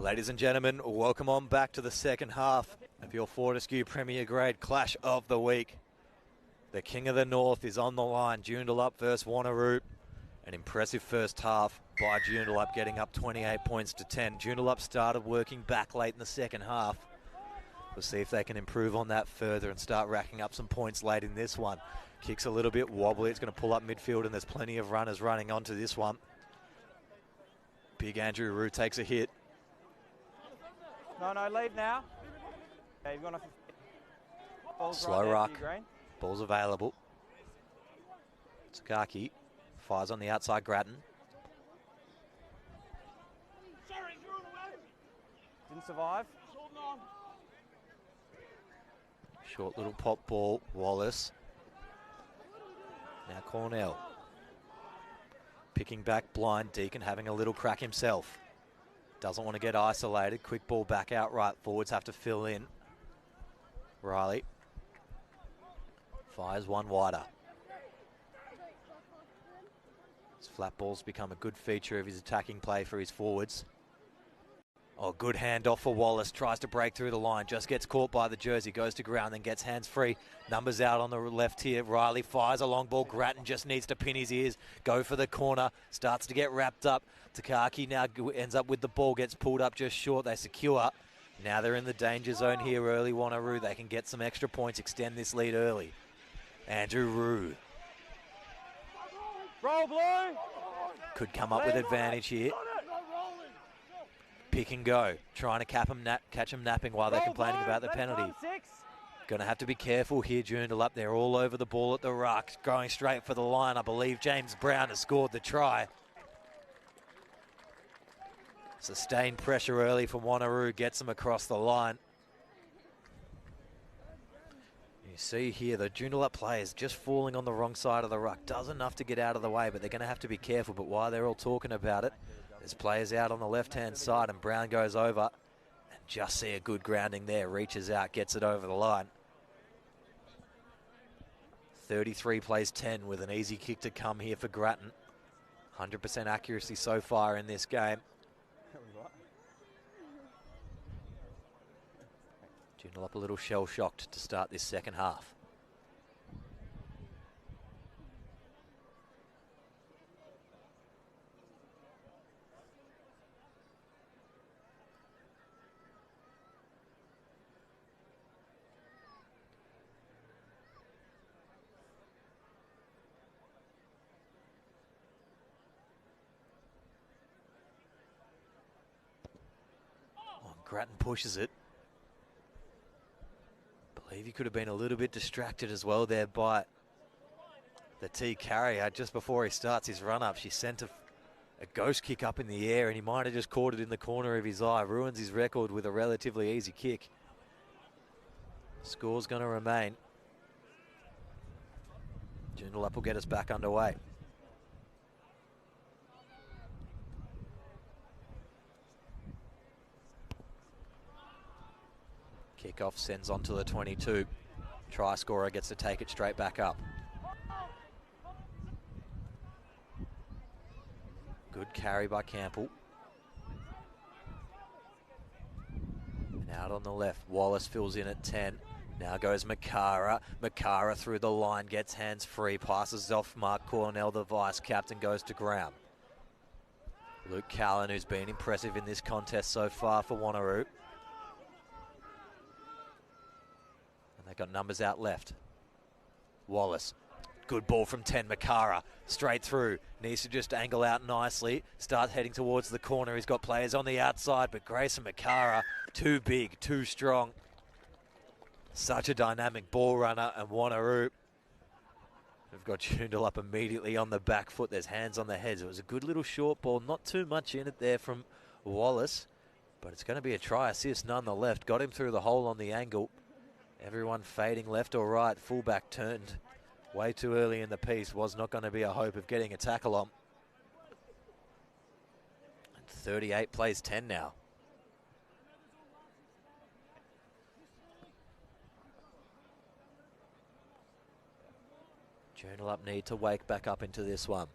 Ladies and gentlemen, welcome on back to the second half of your Fortescue Premier Grade Clash of the Week. The King of the North is on the line. Joondalup versus Wanneroo. An impressive first half by Joondalup, getting up 28 points to 10. Joondalup started working back late in the second half. We'll see if they can improve on that further and start racking up some points late in this one. Kicks a little bit wobbly. It's going to pull up midfield, and there's plenty of runners running onto this one. Big Andrew Rue takes a hit. No, lead now. Okay, you've gone off. Ball's Slow right ruck. there for you, Green. Ball's available. Takaki fires on the outside, Grattan. Didn't survive. Short little pop ball, Wallace. Now Cornell. Picking back blind, Deacon having a little crack himself. Doesn't want to get isolated. Quick ball back out right. Forwards have to fill in. Riley fires one wider. His flat balls become a good feature of his attacking play for his forwards. Oh, good handoff for Wallace. Tries to break through the line. Just gets caught by the jersey. Goes to ground, then gets hands free. Numbers out on the left here. Riley fires a long ball. Grattan just needs to pin his ears. Go for the corner. Starts to get wrapped up. Takaki now ends up with the ball. Gets pulled up just short. They secure. Now they're in the danger zone here early. Wanneroo. They can get some extra points. Extend this lead early. Andrew Rue. Roll, Blue! Could come up with advantage here. Pick and go, trying to catch him napping while they're complaining about the penalty. Going to have to be careful here, Joondalup. They're all over the ball at the ruck, going straight for the line. I believe James Brown has scored the try. Sustained pressure early from Wanneroo, gets them across the line. You see here the Joondalup players just falling on the wrong side of the ruck. Does enough to get out of the way, but they're going to have to be careful. But while they're all talking about it, there's players out on the left-hand side, and Brown goes over. And just see a good grounding there. Reaches out, gets it over the line. 33 plays 10 with an easy kick to come here for Grattan. 100% accuracy so far in this game. Joondalup a little shell-shocked to start this second half. Grattan pushes it. Believe he could have been a little bit distracted as well there by the T carrier just before he starts his run up. She sent a ghost kick up in the air, and he might have just caught it in the corner of his eye. Ruins his record with a relatively easy kick. Score's going to remain. Joondalup will get us back underway. Kickoff sends on to the 22. Try scorer gets to take it straight back up. Good carry by Campbell. And out on the left, Wallace fills in at 10. Now goes Makara. Makara through the line, gets hands free, passes off Mark Cornell, the vice captain, goes to ground. Luke Callan, who's been impressive in this contest so far for Wanneroo. They got numbers out left. Wallace, good ball from 10. Makara, straight through. Needs to just angle out nicely. Start heading towards the corner. He's got players on the outside, but Grayson Makara, too big, too strong. Such a dynamic ball runner, and Wanneroo have got Joondalup immediately on the back foot. There's hands on the heads. It was a good little short ball. Not too much in it there from Wallace, but it's going to be a try assist nonetheless. Got him through the hole on the angle. Everyone fading left or right. Fullback turned way too early in the piece. Was not going to be a hope of getting a tackle on. And 38 plays 10 now. Joondalup need to wake back up into this one.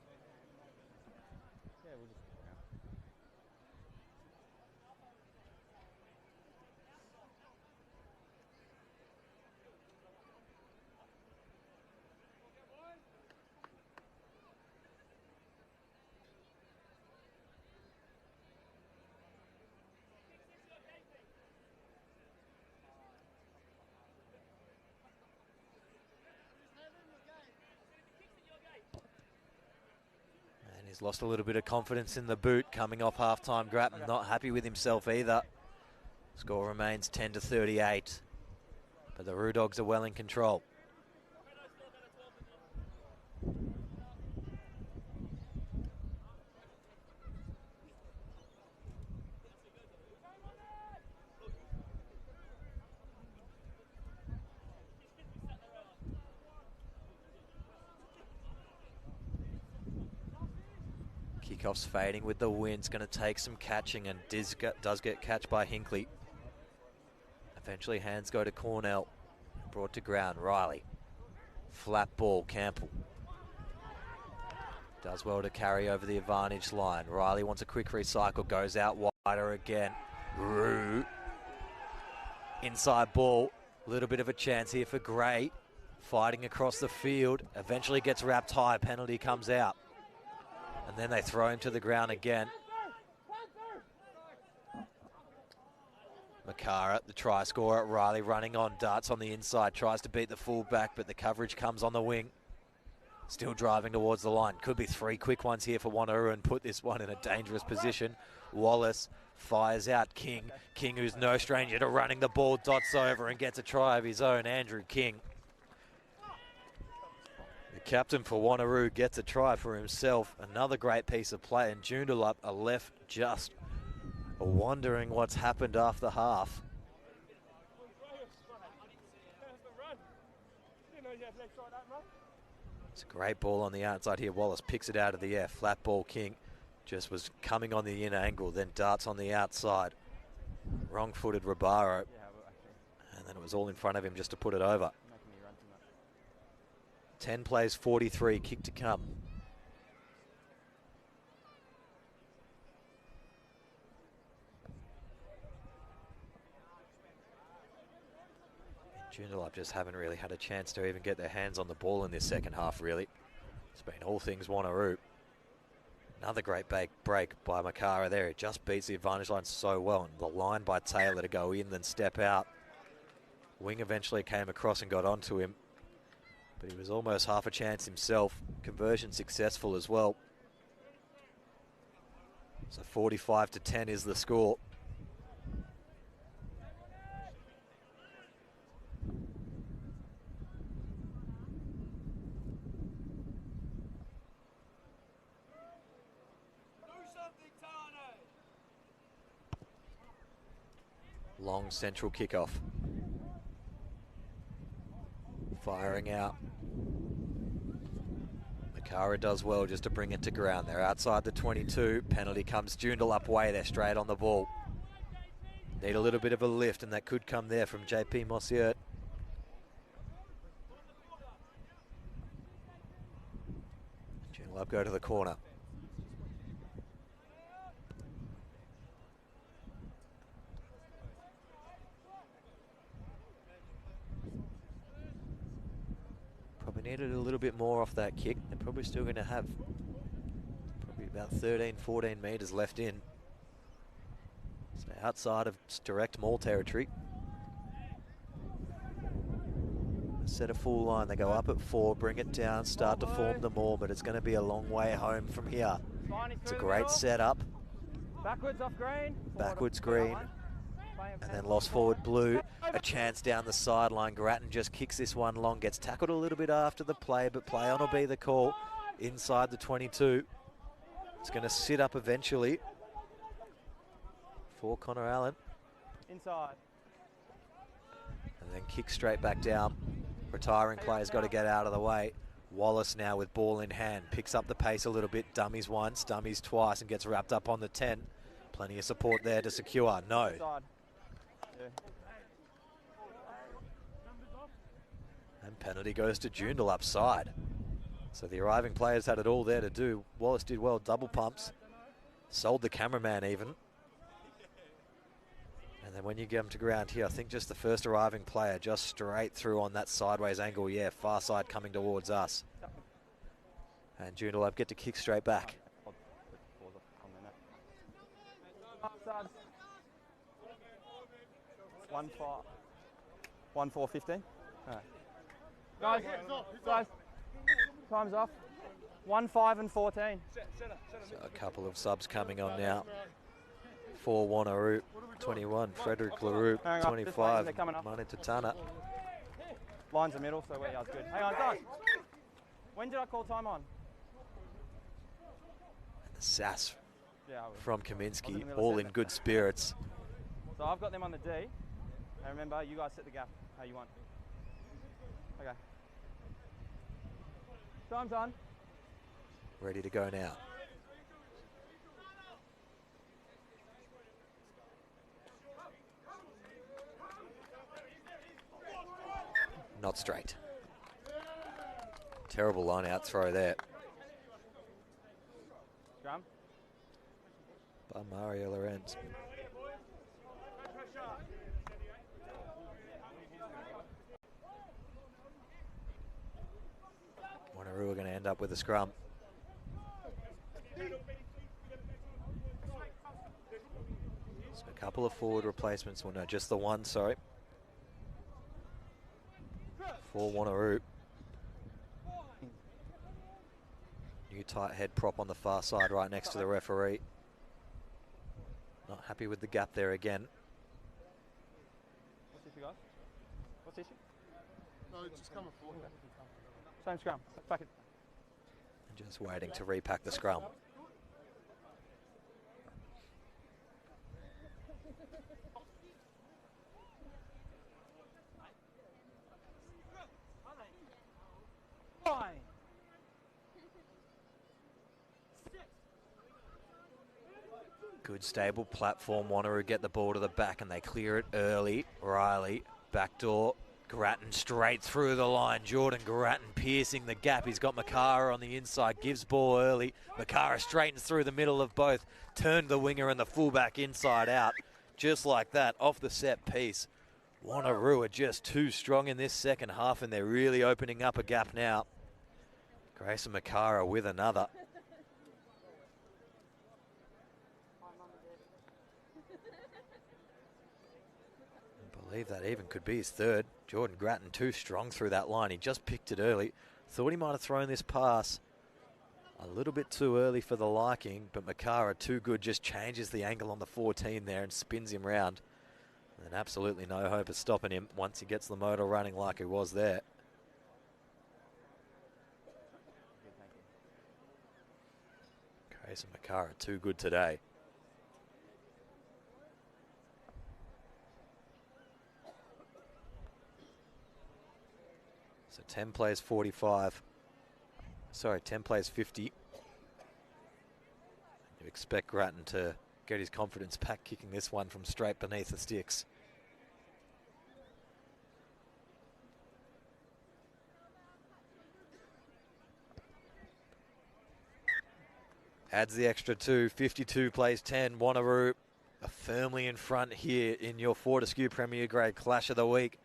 He's lost a little bit of confidence in the boot coming off half-time. Grattan not happy with himself either. Score remains 10-38, but the Roo Dogs are well in control. Kickoff's fading with the wind. It's going to take some catching, and does get catch by Hinkley. Eventually hands go to Cornell. Brought to ground, Riley. Flat ball, Campbell. Does well to carry over the advantage line. Riley wants a quick recycle, goes out wider again. Roo. Inside ball, a little bit of a chance here for Gray. Fighting across the field, eventually gets wrapped high, penalty comes out. And then they throw him to the ground again. Makara, the try scorer. Riley running on, darts on the inside, tries to beat the fullback, but the coverage comes on the wing. Still driving towards the line. Could be 3 quick ones here for Wanneroo and put this one in a dangerous position. Wallace fires out King. King, who's no stranger to running the ball, dots over and gets a try of his own, Andrew King. The captain for Wanneroo gets a try for himself. Another great piece of play, and Joondalup are left just wondering what's happened after half. It's a great ball on the outside here. Wallace picks it out of the air. Flat ball, King just was coming on the inner angle, then darts on the outside. Wrong-footed Rabaro. And then it was all in front of him just to put it over. 10 plays, 43, kick to come. Joondalup just haven't really had a chance to even get their hands on the ball in this second half, really. It's been all things Wanneroo. Another great break by Makara there. It just beats the advantage line so well. And the line by Taylor to go in, then step out. Wing eventually came across and got onto him, but he was almost half a chance himself. Conversion successful as well. So 45-10 is the score. Long central kickoff. Firing out. Makara does well just to bring it to ground. They're outside the 22. Penalty comes Joondalup way. They're straight on the ball. Need a little bit of a lift, and that could come there from JP Mossiert. Joondalup go to the corner. Probably needed a little bit more off that kick. They're probably still going to have probably about 13, 14 metres left in. So outside of direct maul territory. Set a full line. They go up at 4, bring it down, start to form the maul, but it's going to be a long way home from here. It's a great setup. Backwards off green. Backwards green. And then lost forward blue. A chance down the sideline. Grattan just kicks this one long. Gets tackled a little bit after the play, but play on will be the call. Inside the 22. It's going to sit up eventually for Connor Allen. Inside. And then kick straight back down. Retiring player's got to get out of the way. Wallace now with ball in hand. Picks up the pace a little bit. Dummies once, dummies twice, and gets wrapped up on the 10. Plenty of support there to secure. No. Inside. Yeah. And penalty goes to Joondalup's side. So the arriving players had it all there to do. Wallace did well, double pumps. Sold the cameraman even. And then when you get them to ground here, I think just the first arriving player just straight through on that sideways angle. Yeah, far side coming towards us. And Joondalup get to kick straight back. 1-4-15. Right. Guys, time's off. 1, 5 and 14. So a couple of subs coming on now. For Wanneroo, 21. Frederick LaRue, Hang on, just wait, 25. they're coming up. Mane Tatana. Line's the middle, so where yard's good. Hang on, guys. When did I call time on? And the sass Yeah, I was. from I was in Kaminsky, the middle of all setting in it. good spirits. So I've got them on the D. And remember, you guys set the gap how you want. Okay. Time's on. Ready to go now. Not straight. Terrible line out throw there Scrum. by Mario Lorenz. Wanneroo are going to end up with a scrum. So a couple of forward replacements. Well, no, just the one, sorry. For Wanneroo. New tight head prop on the far side right next to the referee. Not happy with the gap there again. What's the issue, guys? What's the issue? No, just coming forward. Same scrum. Let's back it. And just waiting to repack the scrum. Fine. Good stable platform. Wanneroo get the ball to the back and they clear it early. Riley, backdoor. Grattan straight through the line. Jordan Grattan piercing the gap. He's got Makara on the inside. Gives ball early. Makara straightens through the middle of both. Turned the winger and the fullback inside out. Just like that, off the set piece. Wanneroo are just too strong in this second half and they're really opening up a gap now. Grayson Makara with another. I believe that even could be his third. Jordan Grattan too strong through that line. He just picked it early. Thought he might have thrown this pass a little bit too early for the liking, but Makara too good, just changes the angle on the 14 there and spins him round. And absolutely no hope of stopping him once he gets the motor running like he was there. Grayson Makara too good today. So 10 plays 45. Sorry, 10 plays 50. You expect Grattan to get his confidence back, kicking this one from straight beneath the sticks. Adds the extra 2, 52 plays 10. Wanneroo are firmly in front here in your Fortescue Premier Grade Clash of the Week.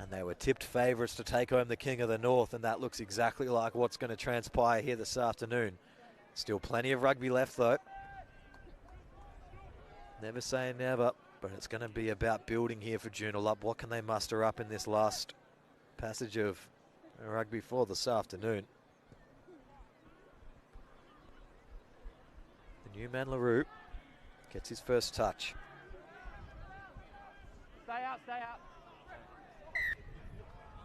And they were tipped favourites to take home the King of the North, and that looks exactly like what's going to transpire here this afternoon. Still plenty of rugby left, though. Never say never, but it's going to be about building here for Joondalup. What can they muster up in this last passage of rugby for this afternoon? The new man, LaRue, gets his first touch. Stay out, stay out.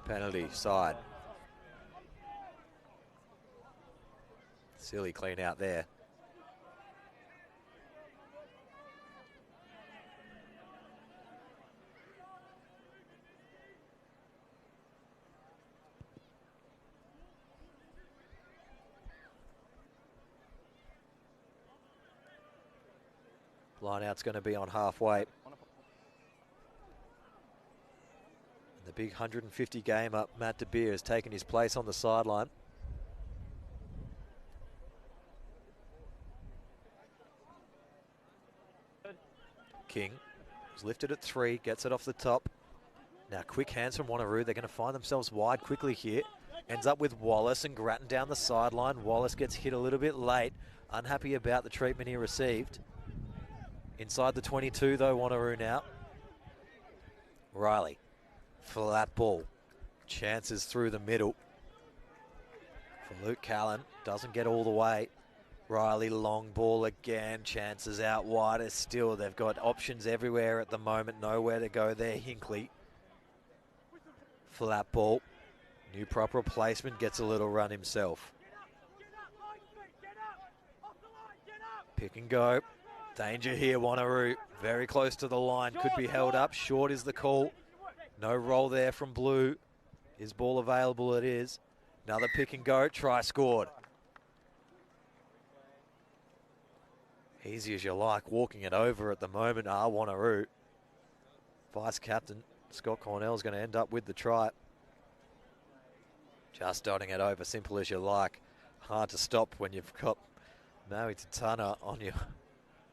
Penalty, side. Silly clean out there. Line out's going to be on halfway. The big 150 game up, Matt De Beer has taken his place on the sideline. King is lifted at 3, gets it off the top. Now quick hands from Wanneroo. They're going to find themselves wide quickly here. Ends up with Wallace and Grattan down the sideline. Wallace gets hit a little bit late. Unhappy about the treatment he received. Inside the 22 though, Wanneroo now. Riley. Flat ball. Chances through the middle for Luke Callan. Doesn't get all the way. Riley, long ball again. Chances out wider still. They've got options everywhere at the moment. Nowhere to go there. Hinkley. Flat ball. New proper replacement. Gets a little run himself. Pick and go. Danger here, Wanneroo. Very close to the line. Could be held up. Short is the call. No roll there from Blue. Is ball available? It is. Another pick and go. Try scored. Easy as you like. Walking it over at the moment are Wanneroo. Vice captain Scott Cornell is going to end up with the try. Just dotting it over. Simple as you like. Hard to stop when you've got Maui Tatana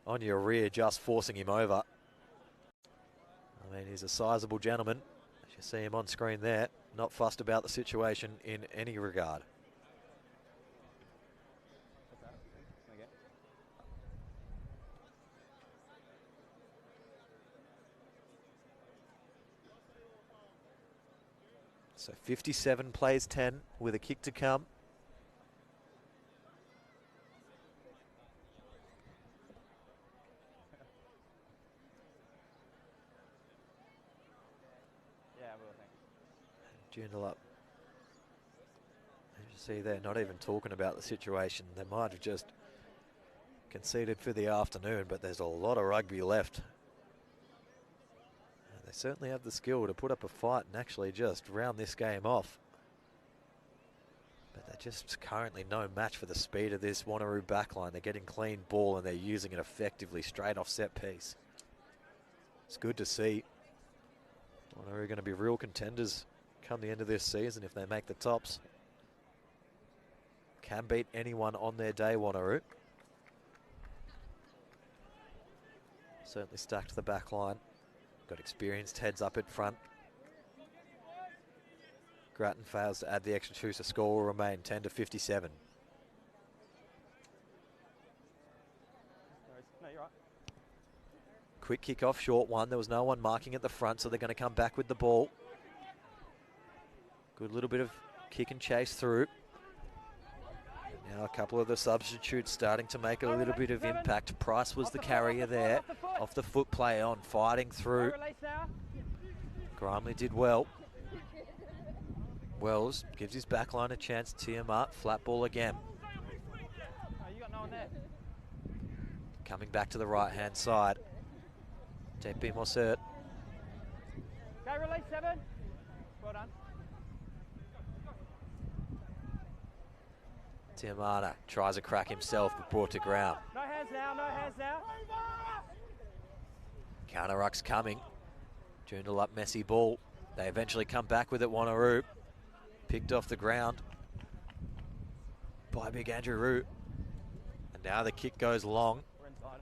on your rear, just forcing him over. I mean, he's a sizable gentleman. As you see him on screen there. Not fussed about the situation in any regard. So 57 plays 10 with a kick to come. Yeah, I will, thanks. Joondalup. As you see there, not even talking about the situation. They might have just conceded for the afternoon, but there's a lot of rugby left. They certainly have the skill to put up a fight and actually just round this game off. But they're just currently no match for the speed of this Wanneroo backline. They're getting clean ball and they're using it effectively straight off set piece. It's good to see. Wanneroo going to be real contenders come the end of this season if they make the tops. Can beat anyone on their day, Wanneroo. Certainly stacked the back line. Got experienced heads up at front. Grattan fails to add the extra two, so score will remain 10 to 57. No, you're right. Quick kick off, short one. There was no one marking at the front, so they're going to come back with the ball. Good little bit of kick and chase through. Now a couple of the substitutes starting to make a little bit of impact. Price was the carrier there. Off the foot play on, fighting through. Grimley did well. Wells gives his back line a chance to tee him up. Flat ball again. You got no one there. Coming back to the right-hand side. Tempe Mossert. Go release 7. Well done. Tiamana tries a crack himself, but brought to ground. No hands now, no hands now. Counter ruck's coming. Joondalup messy ball. They eventually come back with it, Wanneroo. Picked off the ground by Big Andrew Root. And now the kick goes long. We're inside.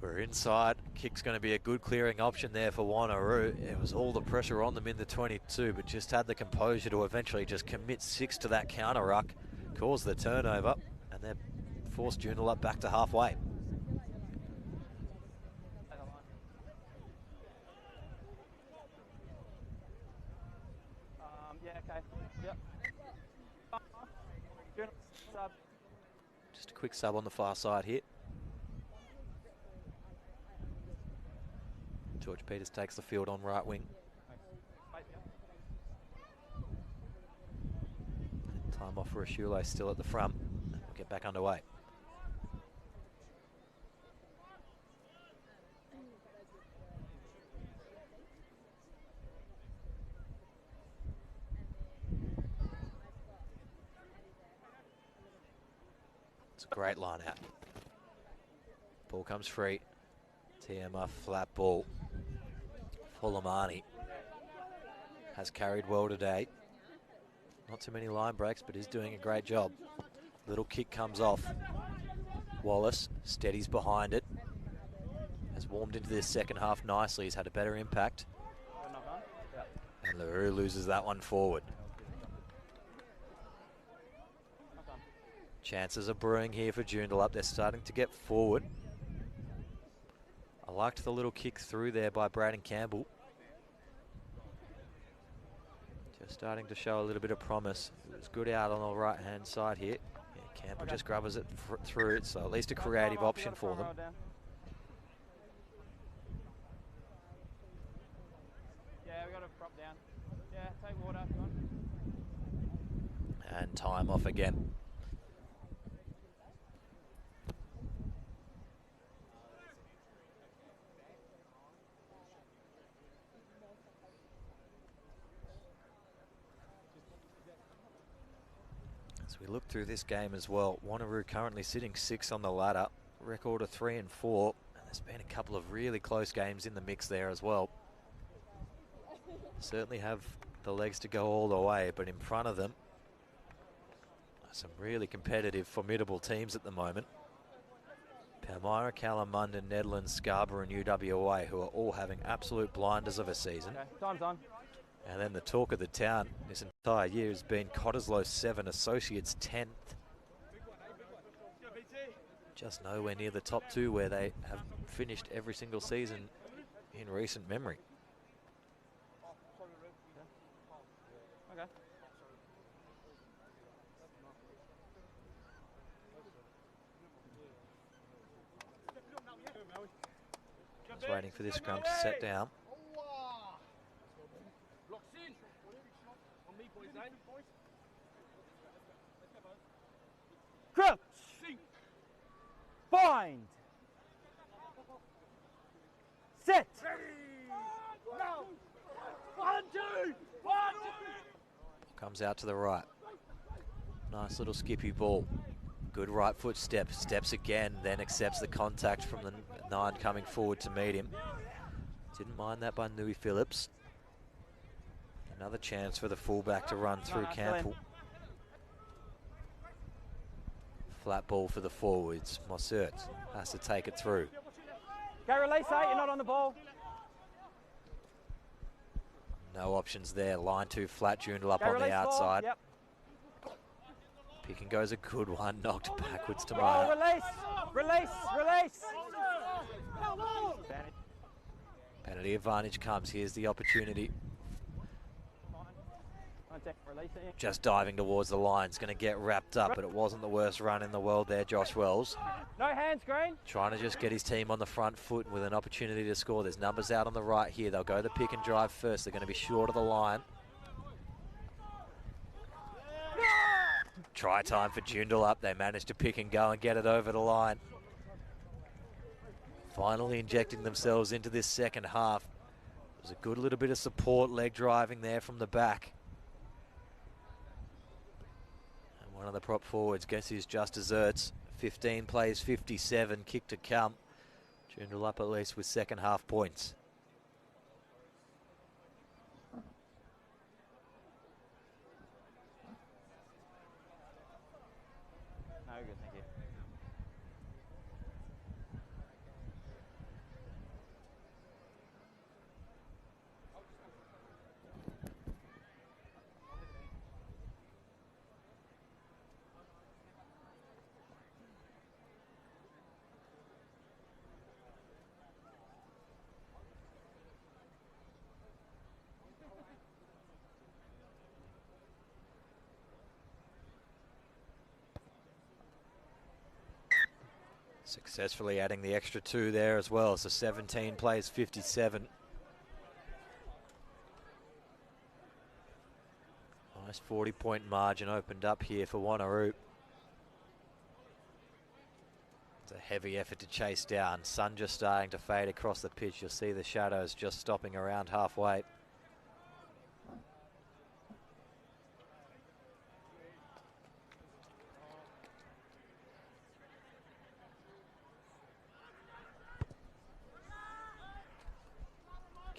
We're inside. Kick's going to be a good clearing option there for Wanneroo. It was all the pressure on them in the 22, but just had the composure to eventually just commit 6 to that counter ruck, cause the turnover, and then force Joondalup back to halfway. Yeah, okay. Yep. Sub. Just a quick sub on the far side here. George Peters takes the field on right wing. Time off for Ashulo still at the front. We'll get back underway. It's a great line out. Ball comes free. TMF flat ball. Fulamani has carried well today. Not too many line breaks, but is doing a great job. Little kick comes off. Wallace steadies behind it. Has warmed into this second half nicely. He's had a better impact. And LaRue loses that one forward. Chances are brewing here for Joondalup. They're starting to get forward. I liked the little kick through there by Braden Campbell. starting to show a little bit of promise. It was good out on the right-hand side here. Yeah, Camper just grubbers it through it, so at least a creative option for them. Yeah, we got to prop down. Yeah, take water if you want. And time off again. As we look through this game as well, Wanneroo currently sitting 6th on the ladder, record of 3 and 4. And there's been a couple of really close games in the mix there as well. Certainly have the legs to go all the way, but in front of them, some really competitive, formidable teams at the moment. Palmyra, Kalamunda, Nedlands, Scarborough and UWA, who are all having absolute blinders of a season. Okay, time's on. And then the talk of the town this entire year has been Cottesloe 7, Associates 10th. Just nowhere near the top 2 where they have finished every single season in recent memory. Okay. Just waiting for this scrum to set down. Crouch! Bind! Set! Comes out to the right. Nice little skippy ball. Good right foot step. Steps again, then accepts the contact from the 9 coming forward to meet him. Didn't mind that by Nui Phillips. Another chance for the fullback to run through Campbell. Flat ball for the forwards. Mossert has to take it through. Okay, release 8, you're not on the ball. No options there. Line 2 flat, Joondalup Okay, on the release 4. outside. Yep. Pick and goes a good one. Knocked backwards to Oh, Maya. release! Release! Release! Penalty advantage comes. Here's the opportunity. Just diving towards the line. It's going to get wrapped up, but it wasn't the worst run in the world there, Josh Wells. No hands, Green. Trying to just get his team on the front foot with an opportunity to score. There's numbers out on the right here. They'll go the pick and drive first. They're going to be short of the line. Try time for Joondalup. They managed to pick and go and get it over the line. Finally injecting themselves into this second half. It was a good little bit of support, leg driving there from the back. And one of the prop forwards, guess who's just desserts. 15 plays 57, kick to come. Joondalup at least with second half points. No, good, thank you. Successfully adding the extra 2 there as well. So 17 plays 57. Nice 40-point margin opened up here for Wanneroo. It's a heavy effort to chase down. Sun just starting to fade across the pitch. You'll see the shadows just stopping around halfway.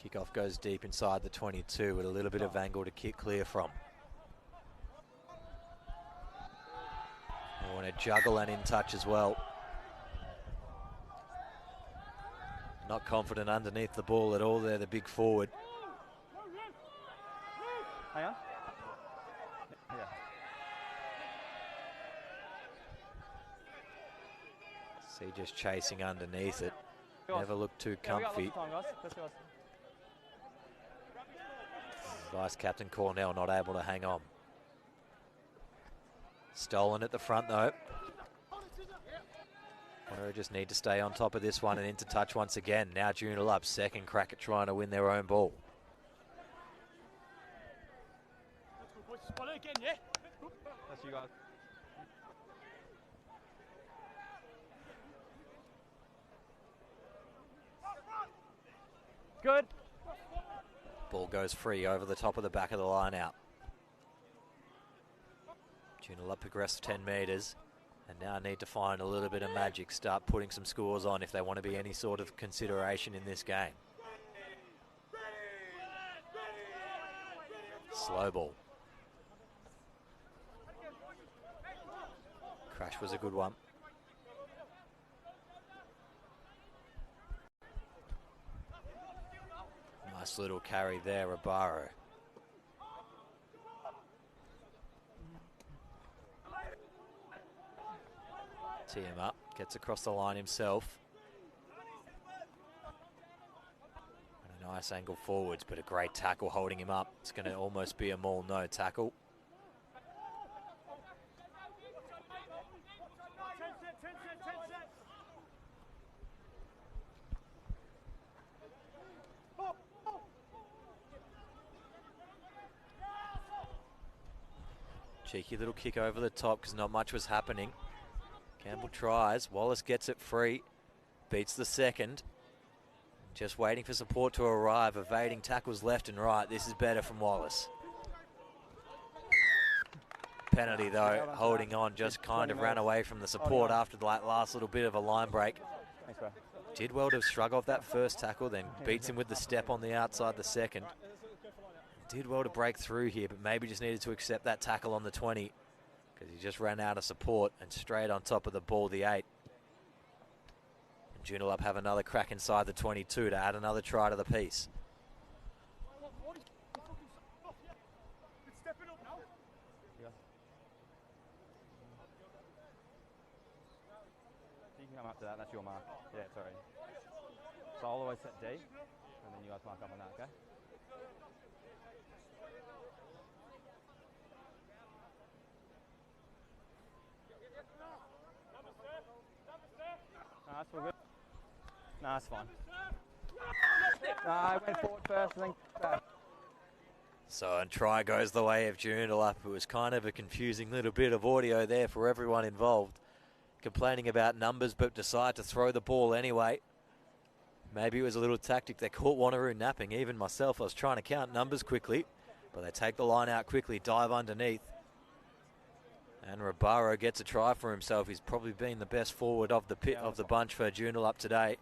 Kickoff goes deep inside the 22 with a little bit of angle to kick clear from. They want to juggle and in touch as well. Not confident underneath the ball at all there, the big forward. Hang on. Yeah. See, just chasing underneath it. Go on. Never looked too Yeah, we got lots comfy. of time, guys. Let's go. Vice-captain Cornell not able to hang on. Stolen at the front though. Wanneroo just need to stay on top of this one and into touch once again. Now Joondalup, second crack at trying to win their own ball. That's you guys. Good. Ball goes free over the top of the back of the line out. Joondalup progressed 10 metres and now need to find a little bit of magic, start putting some scores on if they want to be any sort of consideration in this game. Slow ball. Crash was a good one. Nice little carry there, Rabaro. Tee him up, gets across the line himself. And a nice angle forwards, but a great tackle holding him up. It's going to almost be a maul no tackle. Cheeky little kick over the top because not much was happening. Campbell tries, Wallace gets it free, beats the second. Just waiting for support to arrive, evading tackles left and right. This is better from Wallace. Penalty though, holding on, just kind of ran away from the support after the last little bit of a line break. Thanks, bro. Did well to shrug off that first tackle, then beats him with the step on the outside the second. Did well to break through here, but maybe just needed to accept that tackle on the 20 because he just ran out of support and straight on top of the ball, the 8. And Joondalup have another crack inside the 22 to add another try to the piece. You can come up to that, that's your mark. Yeah, sorry. So I'll always set D, and then you guys mark up on that, okay? No, that's all good. No, that's fine. No, I went forward first and then back. So, and try goes the way of Joondalup. It was kind of a confusing little bit of audio there for everyone involved. Complaining about numbers, but decide to throw the ball anyway. Maybe it was a little tactic. They caught Wanneroo napping. Even myself, I was trying to count numbers quickly, but they take the line out quickly, dive underneath. And Rabaro gets a try for himself. He's probably been the best forward of the bunch for Joondalup today.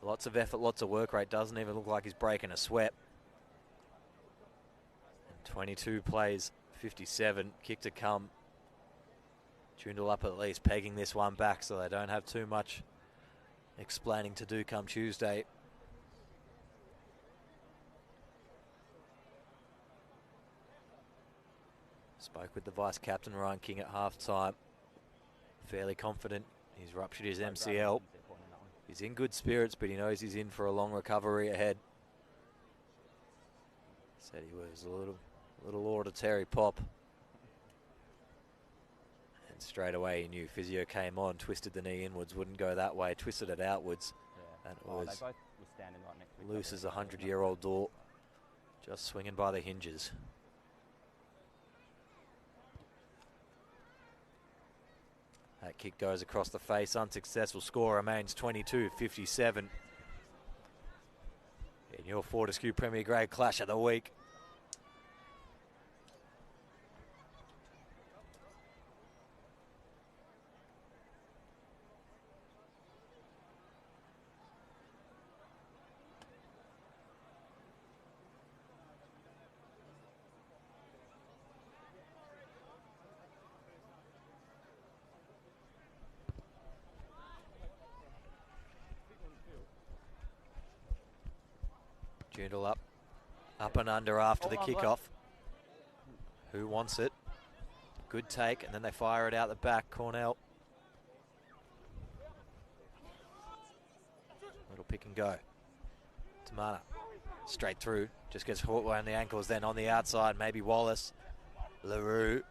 Lots of effort, lots of work rate. Doesn't even look like he's breaking a sweat. And 22 plays 57. Kick to come. Joondalup at least pegging this one back so they don't have too much explaining to do come Tuesday. Spoke with the vice-captain, Ryan King, at half-time. Fairly confident. He's ruptured his MCL. He's in good spirits, but he knows he's in for a long recovery ahead. Said he was a little auditory pop. And straight away he knew. Physio came on, twisted the knee inwards, wouldn't go that way, twisted it outwards. Yeah. And it was they both were standing right next to each loose other. as a 100-year-old door. Just swinging by the hinges. That kick goes across the face, unsuccessful. Score remains 22-57. In your Fortescue Premier Grade clash of the week. Joondalup up and under after the kickoff. Who wants it? Good take, and then they fire it out the back. Cornell. Little pick and go. Tamana Straight through, just gets caught around the ankles, then on the outside, maybe Wallace. LaRue.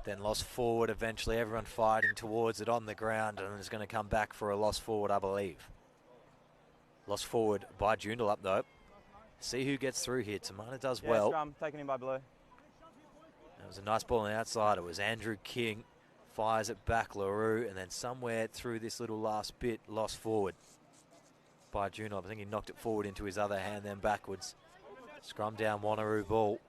Then lost forward eventually, everyone fighting towards it on the ground, and is going to come back for a lost forward, I believe. Lost forward by Joondalup though. See who gets through here. Tamana does well. Scrum, taken in by Blue. That was a nice ball on the outside. It was Andrew King. Fires it back, LaRue, and then somewhere through this little last bit, lost forward by Joondalup. I think he knocked it forward into his other hand, then backwards. Scrum down, Wanneroo ball.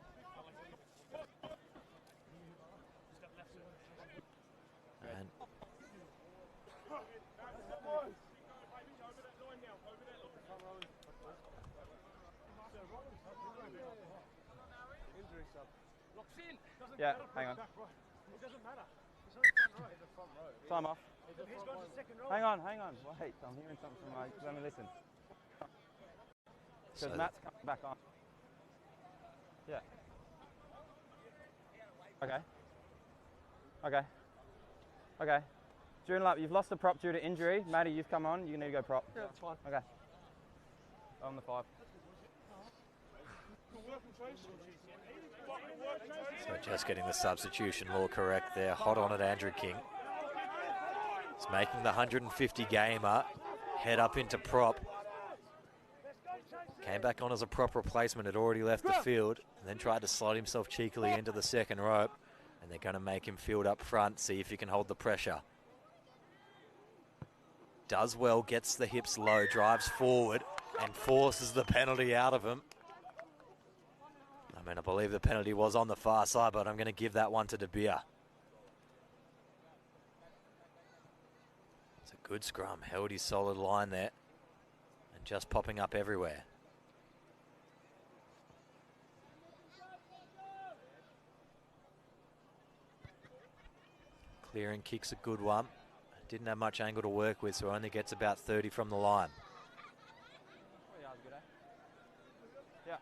And yeah, hang on. It doesn't matter. It's only front row. Time off. He's gone to second row. Hang on. Wait, I'm hearing something from my... Let me listen. Because Matt's coming back on. Yeah. Okay. Joondalup, you've lost the prop due to injury. Matty, you've come on. You need to go prop. Yeah, that's fine. Okay. On the 5. so just getting the substitution law correct there. Hot on it, Andrew King. He's making the 150 gamer. Head up into prop. Came back on as a prop replacement, had already left the field, and then tried to slide himself cheekily into the second rope. And they're going to make him field up front, see if he can hold the pressure. Does well, gets the hips low, drives forward, and forces the penalty out of him. I mean, I believe the penalty was on the far side, but I'm going to give that one to De Beer. It's a good scrum, held his solid line there, and just popping up everywhere. Clearing kick's a good one. Didn't have much angle to work with, so only gets about 30 from the line. Yeah.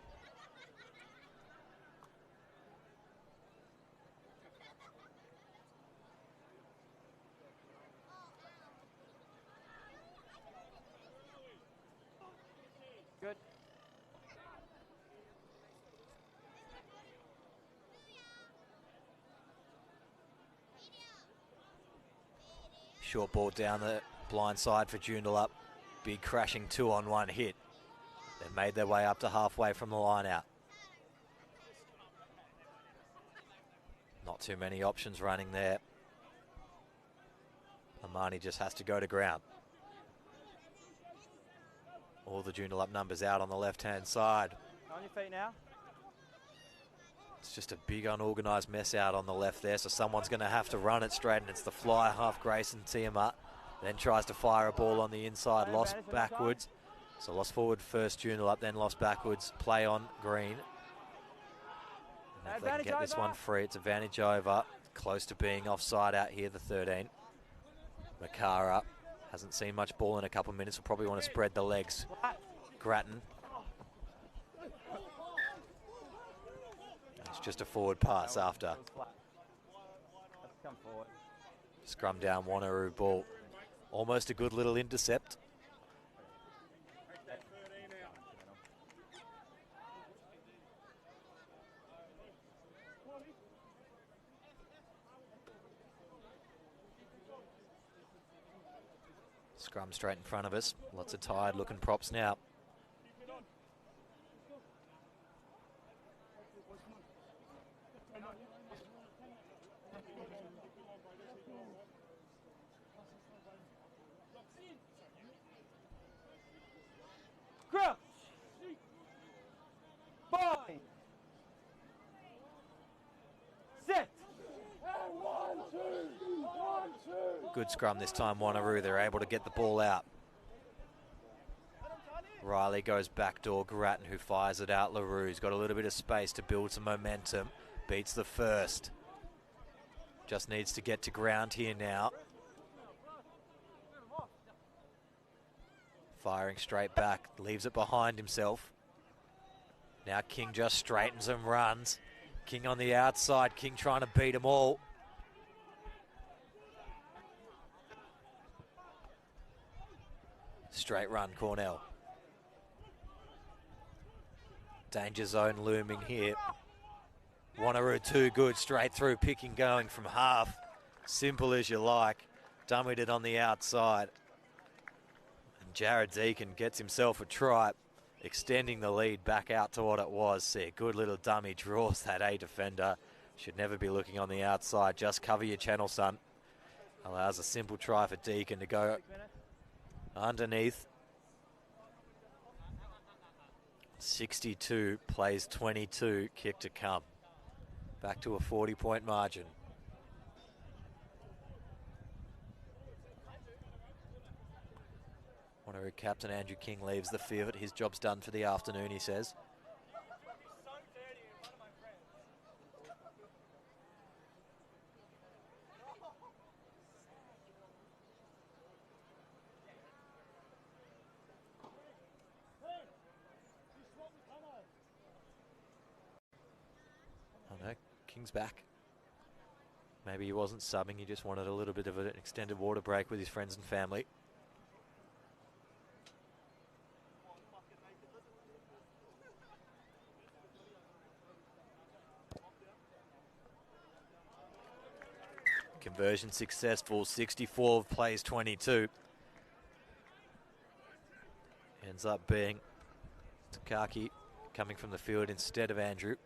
Good. Short ball down the blind side for Joondalup. Big crashing 2-on-1 hit. They made their way up to halfway from the line out. Not too many options running there. Amani just has to go to ground. All the Joondalup numbers out on the left-hand side. On your feet now. It's just a big unorganised mess out on the left there, so someone's going to have to run it straight, and it's the fly half Grayson Tiamat. Then tries to fire a ball on the inside, lost backwards. So lost forward first, Joondalup, then lost backwards. Play on Green. And if they can get this one free, it's advantage over. Close to being offside out here, the 13. Makara hasn't seen much ball in a couple of minutes. Will probably want to spread the legs. Grattan. It's just a forward pass after. Come forward. Scrum down, Wanneroo ball. Almost a good little intercept. Scrum straight in front of us. Lots of tired looking props now. Crouch. Bind. Sit. Good scrum this time, Wanneroo. They're able to get the ball out. Riley goes backdoor. Grattan, who fires it out. LaRue's got a little bit of space to build some momentum. Beats the first. Just needs to get to ground here now. Firing straight back. Leaves it behind himself. Now King just straightens and runs. King on the outside. King trying to beat them all. Straight run, Cornell. Danger zone looming here. Wanneroo too good, straight through, picking going from half. Simple as you like. Dummied it on the outside. And Jared Deacon gets himself a try, extending the lead back out to what it was. See, a good little dummy draws that A defender. Should never be looking on the outside. Just cover your channel, son. Allows a simple try for Deacon to go underneath. 62 plays 22, kick to come. Back to a 40-point margin. Wanneroo captain Andrew King leaves the field. His job's done for the afternoon, he says. Oh no, King's back. Maybe he wasn't subbing, he just wanted a little bit of an extended water break with his friends and family. Conversion successful, 64 plays 22. Ends up being Takaki coming from the field instead of Andrew.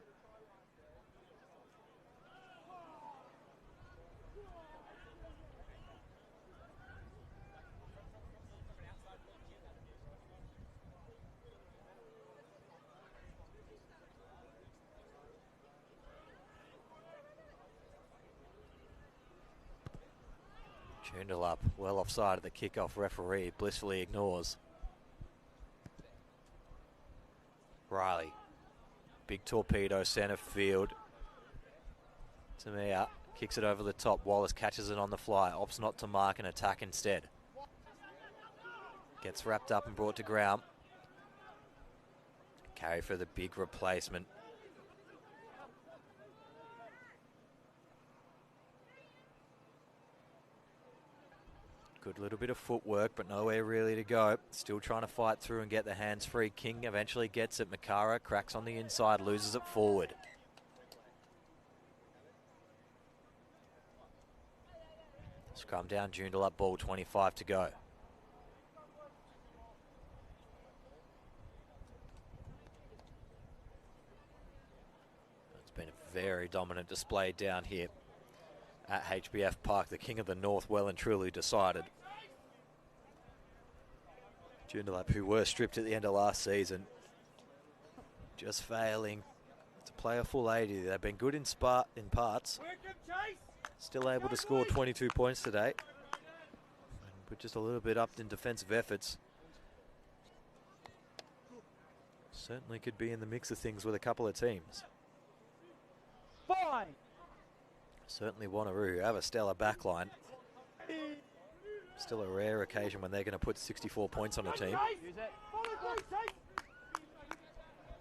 Joondalup well offside of the kickoff. Referee blissfully ignores. Riley, big torpedo, centre field. Tamea kicks it over the top. Wallace catches it on the fly. Opts not to mark and attack instead. Gets wrapped up and brought to ground. Carry for the big replacement. Good little bit of footwork, but nowhere really to go. Still trying to fight through and get the hands free. King eventually gets it. Makara cracks on the inside, loses it forward. Scrum down, Joondalup ball, 25 to go. It's been a very dominant display down here at HBF Park. The King of the North well and truly decided. Joondalup, who were stripped at the end of last season, just failing to play a full 80. They've been good in parts. Still able to score 22 points today. But just a little bit upped in defensive efforts. Certainly could be in the mix of things with a couple of teams. Fine. Certainly Wanneroo, who have a stellar backline. Still a rare occasion when they're going to put 64 points on a team.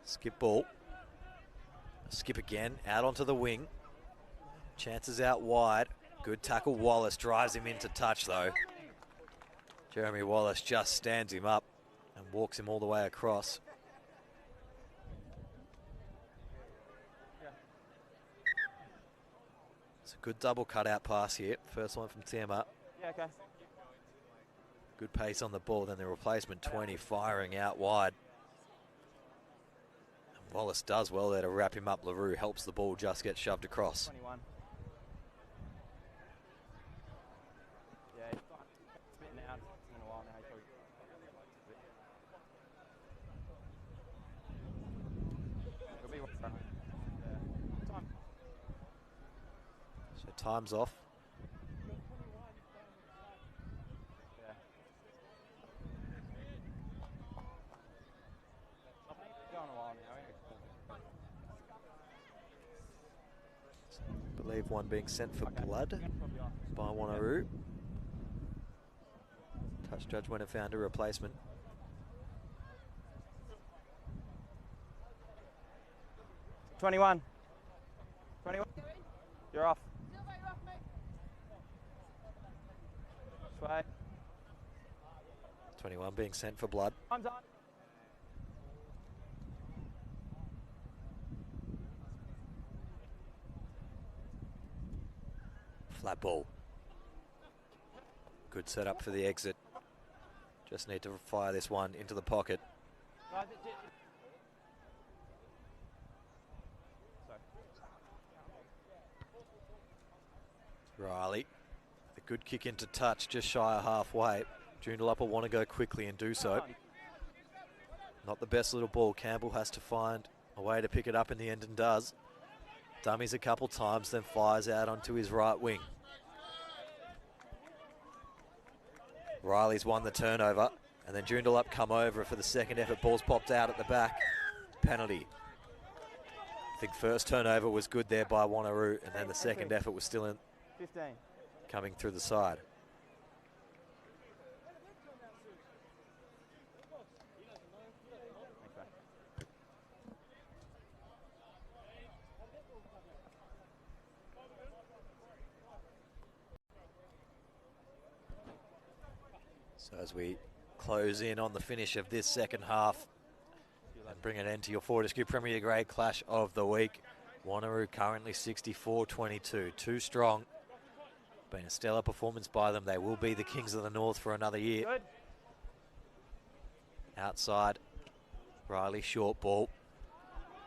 Skip ball. Skip again, out onto the wing. Chances out wide. Good tackle, Wallace drives him into touch though. Jeremy Wallace just stands him up and walks him all the way across. It's a good double cutout pass here. First one from Tiamat. Yeah, okay. Good pace on the ball, then the replacement 20 firing out wide. And Wallace does well there to wrap him up. LaRue helps the ball just get shoved across. 21. Yeah, he's fine. It's a bit now. It's been a while now. It'll be one. Yeah. Time. So time's off. Yeah. Going a while now. I believe one being sent for Okay. blood Probably off. by Wanneroo. Touch judge went and found a replacement. Yeah. 21. You're off. Sway. 21 being sent for blood. Time's on. Flat ball. Good setup for the exit. Just need to fire this one into the pocket. Riley, a good kick into touch, just shy of halfway. Joondalup will want to go quickly and do so. Not the best little ball. Campbell has to find a way to pick it up in the end and does. Dummies a couple times, then fires out onto his right wing. Riley's won the turnover, and then Joondalup come over for the second effort. Ball's popped out at the back. Penalty. I think first turnover was good there by Wanneroo, and then the second effort was still in 15. Coming through the side. So as we close in on the finish of this second half and bring an end to your Fortescue Premier Grade Clash of the Week, Wanneroo currently 64-22, too strong. Been a stellar performance by them. They will be the Kings of the North for another year. Good. Outside, Riley, short ball.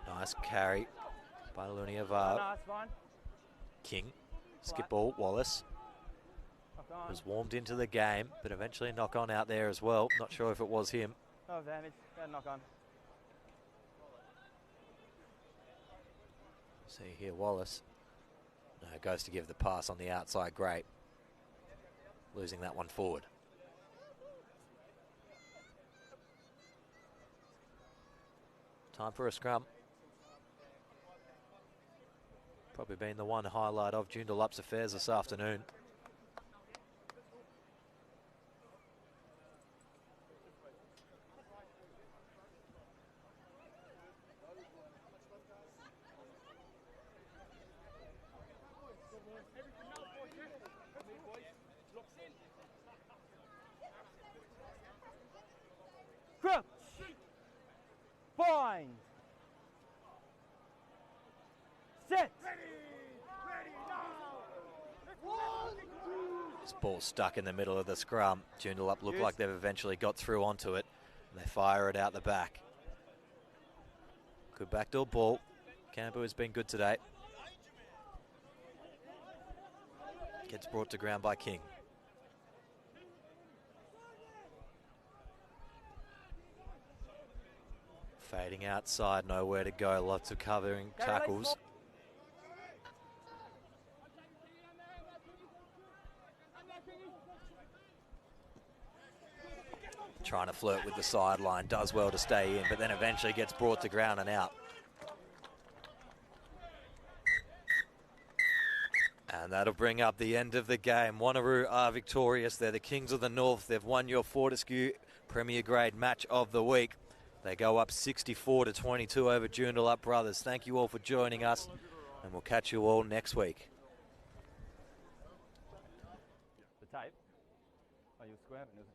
Nice carry by Luniavar. No, it's fine. King, skip ball, Wallace. Was warmed into the game, but eventually knock on out there as well. Not sure if it was him. No damage, knock on. See here, Wallace. No, goes to give the pass on the outside, great. Losing that one forward. Time for a scrum. Probably been the one highlight of Joondalup's affairs this afternoon. Crouch. Bind. Set. This ball's stuck in the middle of the scrum. Joondalup look like they've eventually got through onto it. And they fire it out the back. Good backdoor ball. Campbell has been good today. Gets brought to ground by King. Fading outside, nowhere to go. Lots of covering tackles. Trying to flirt with the sideline, does well to stay in, but then eventually gets brought to ground and out. And that'll bring up the end of the game. Wanneroo are victorious. They're the Kings of the North. They've won your Fortescue Premier Grade Match of the Week. They go up 64-22 over Joondalup Brothers. Thank you all for joining us, and we'll catch you all next week. The tape? Oh, you were squaring, isn't it?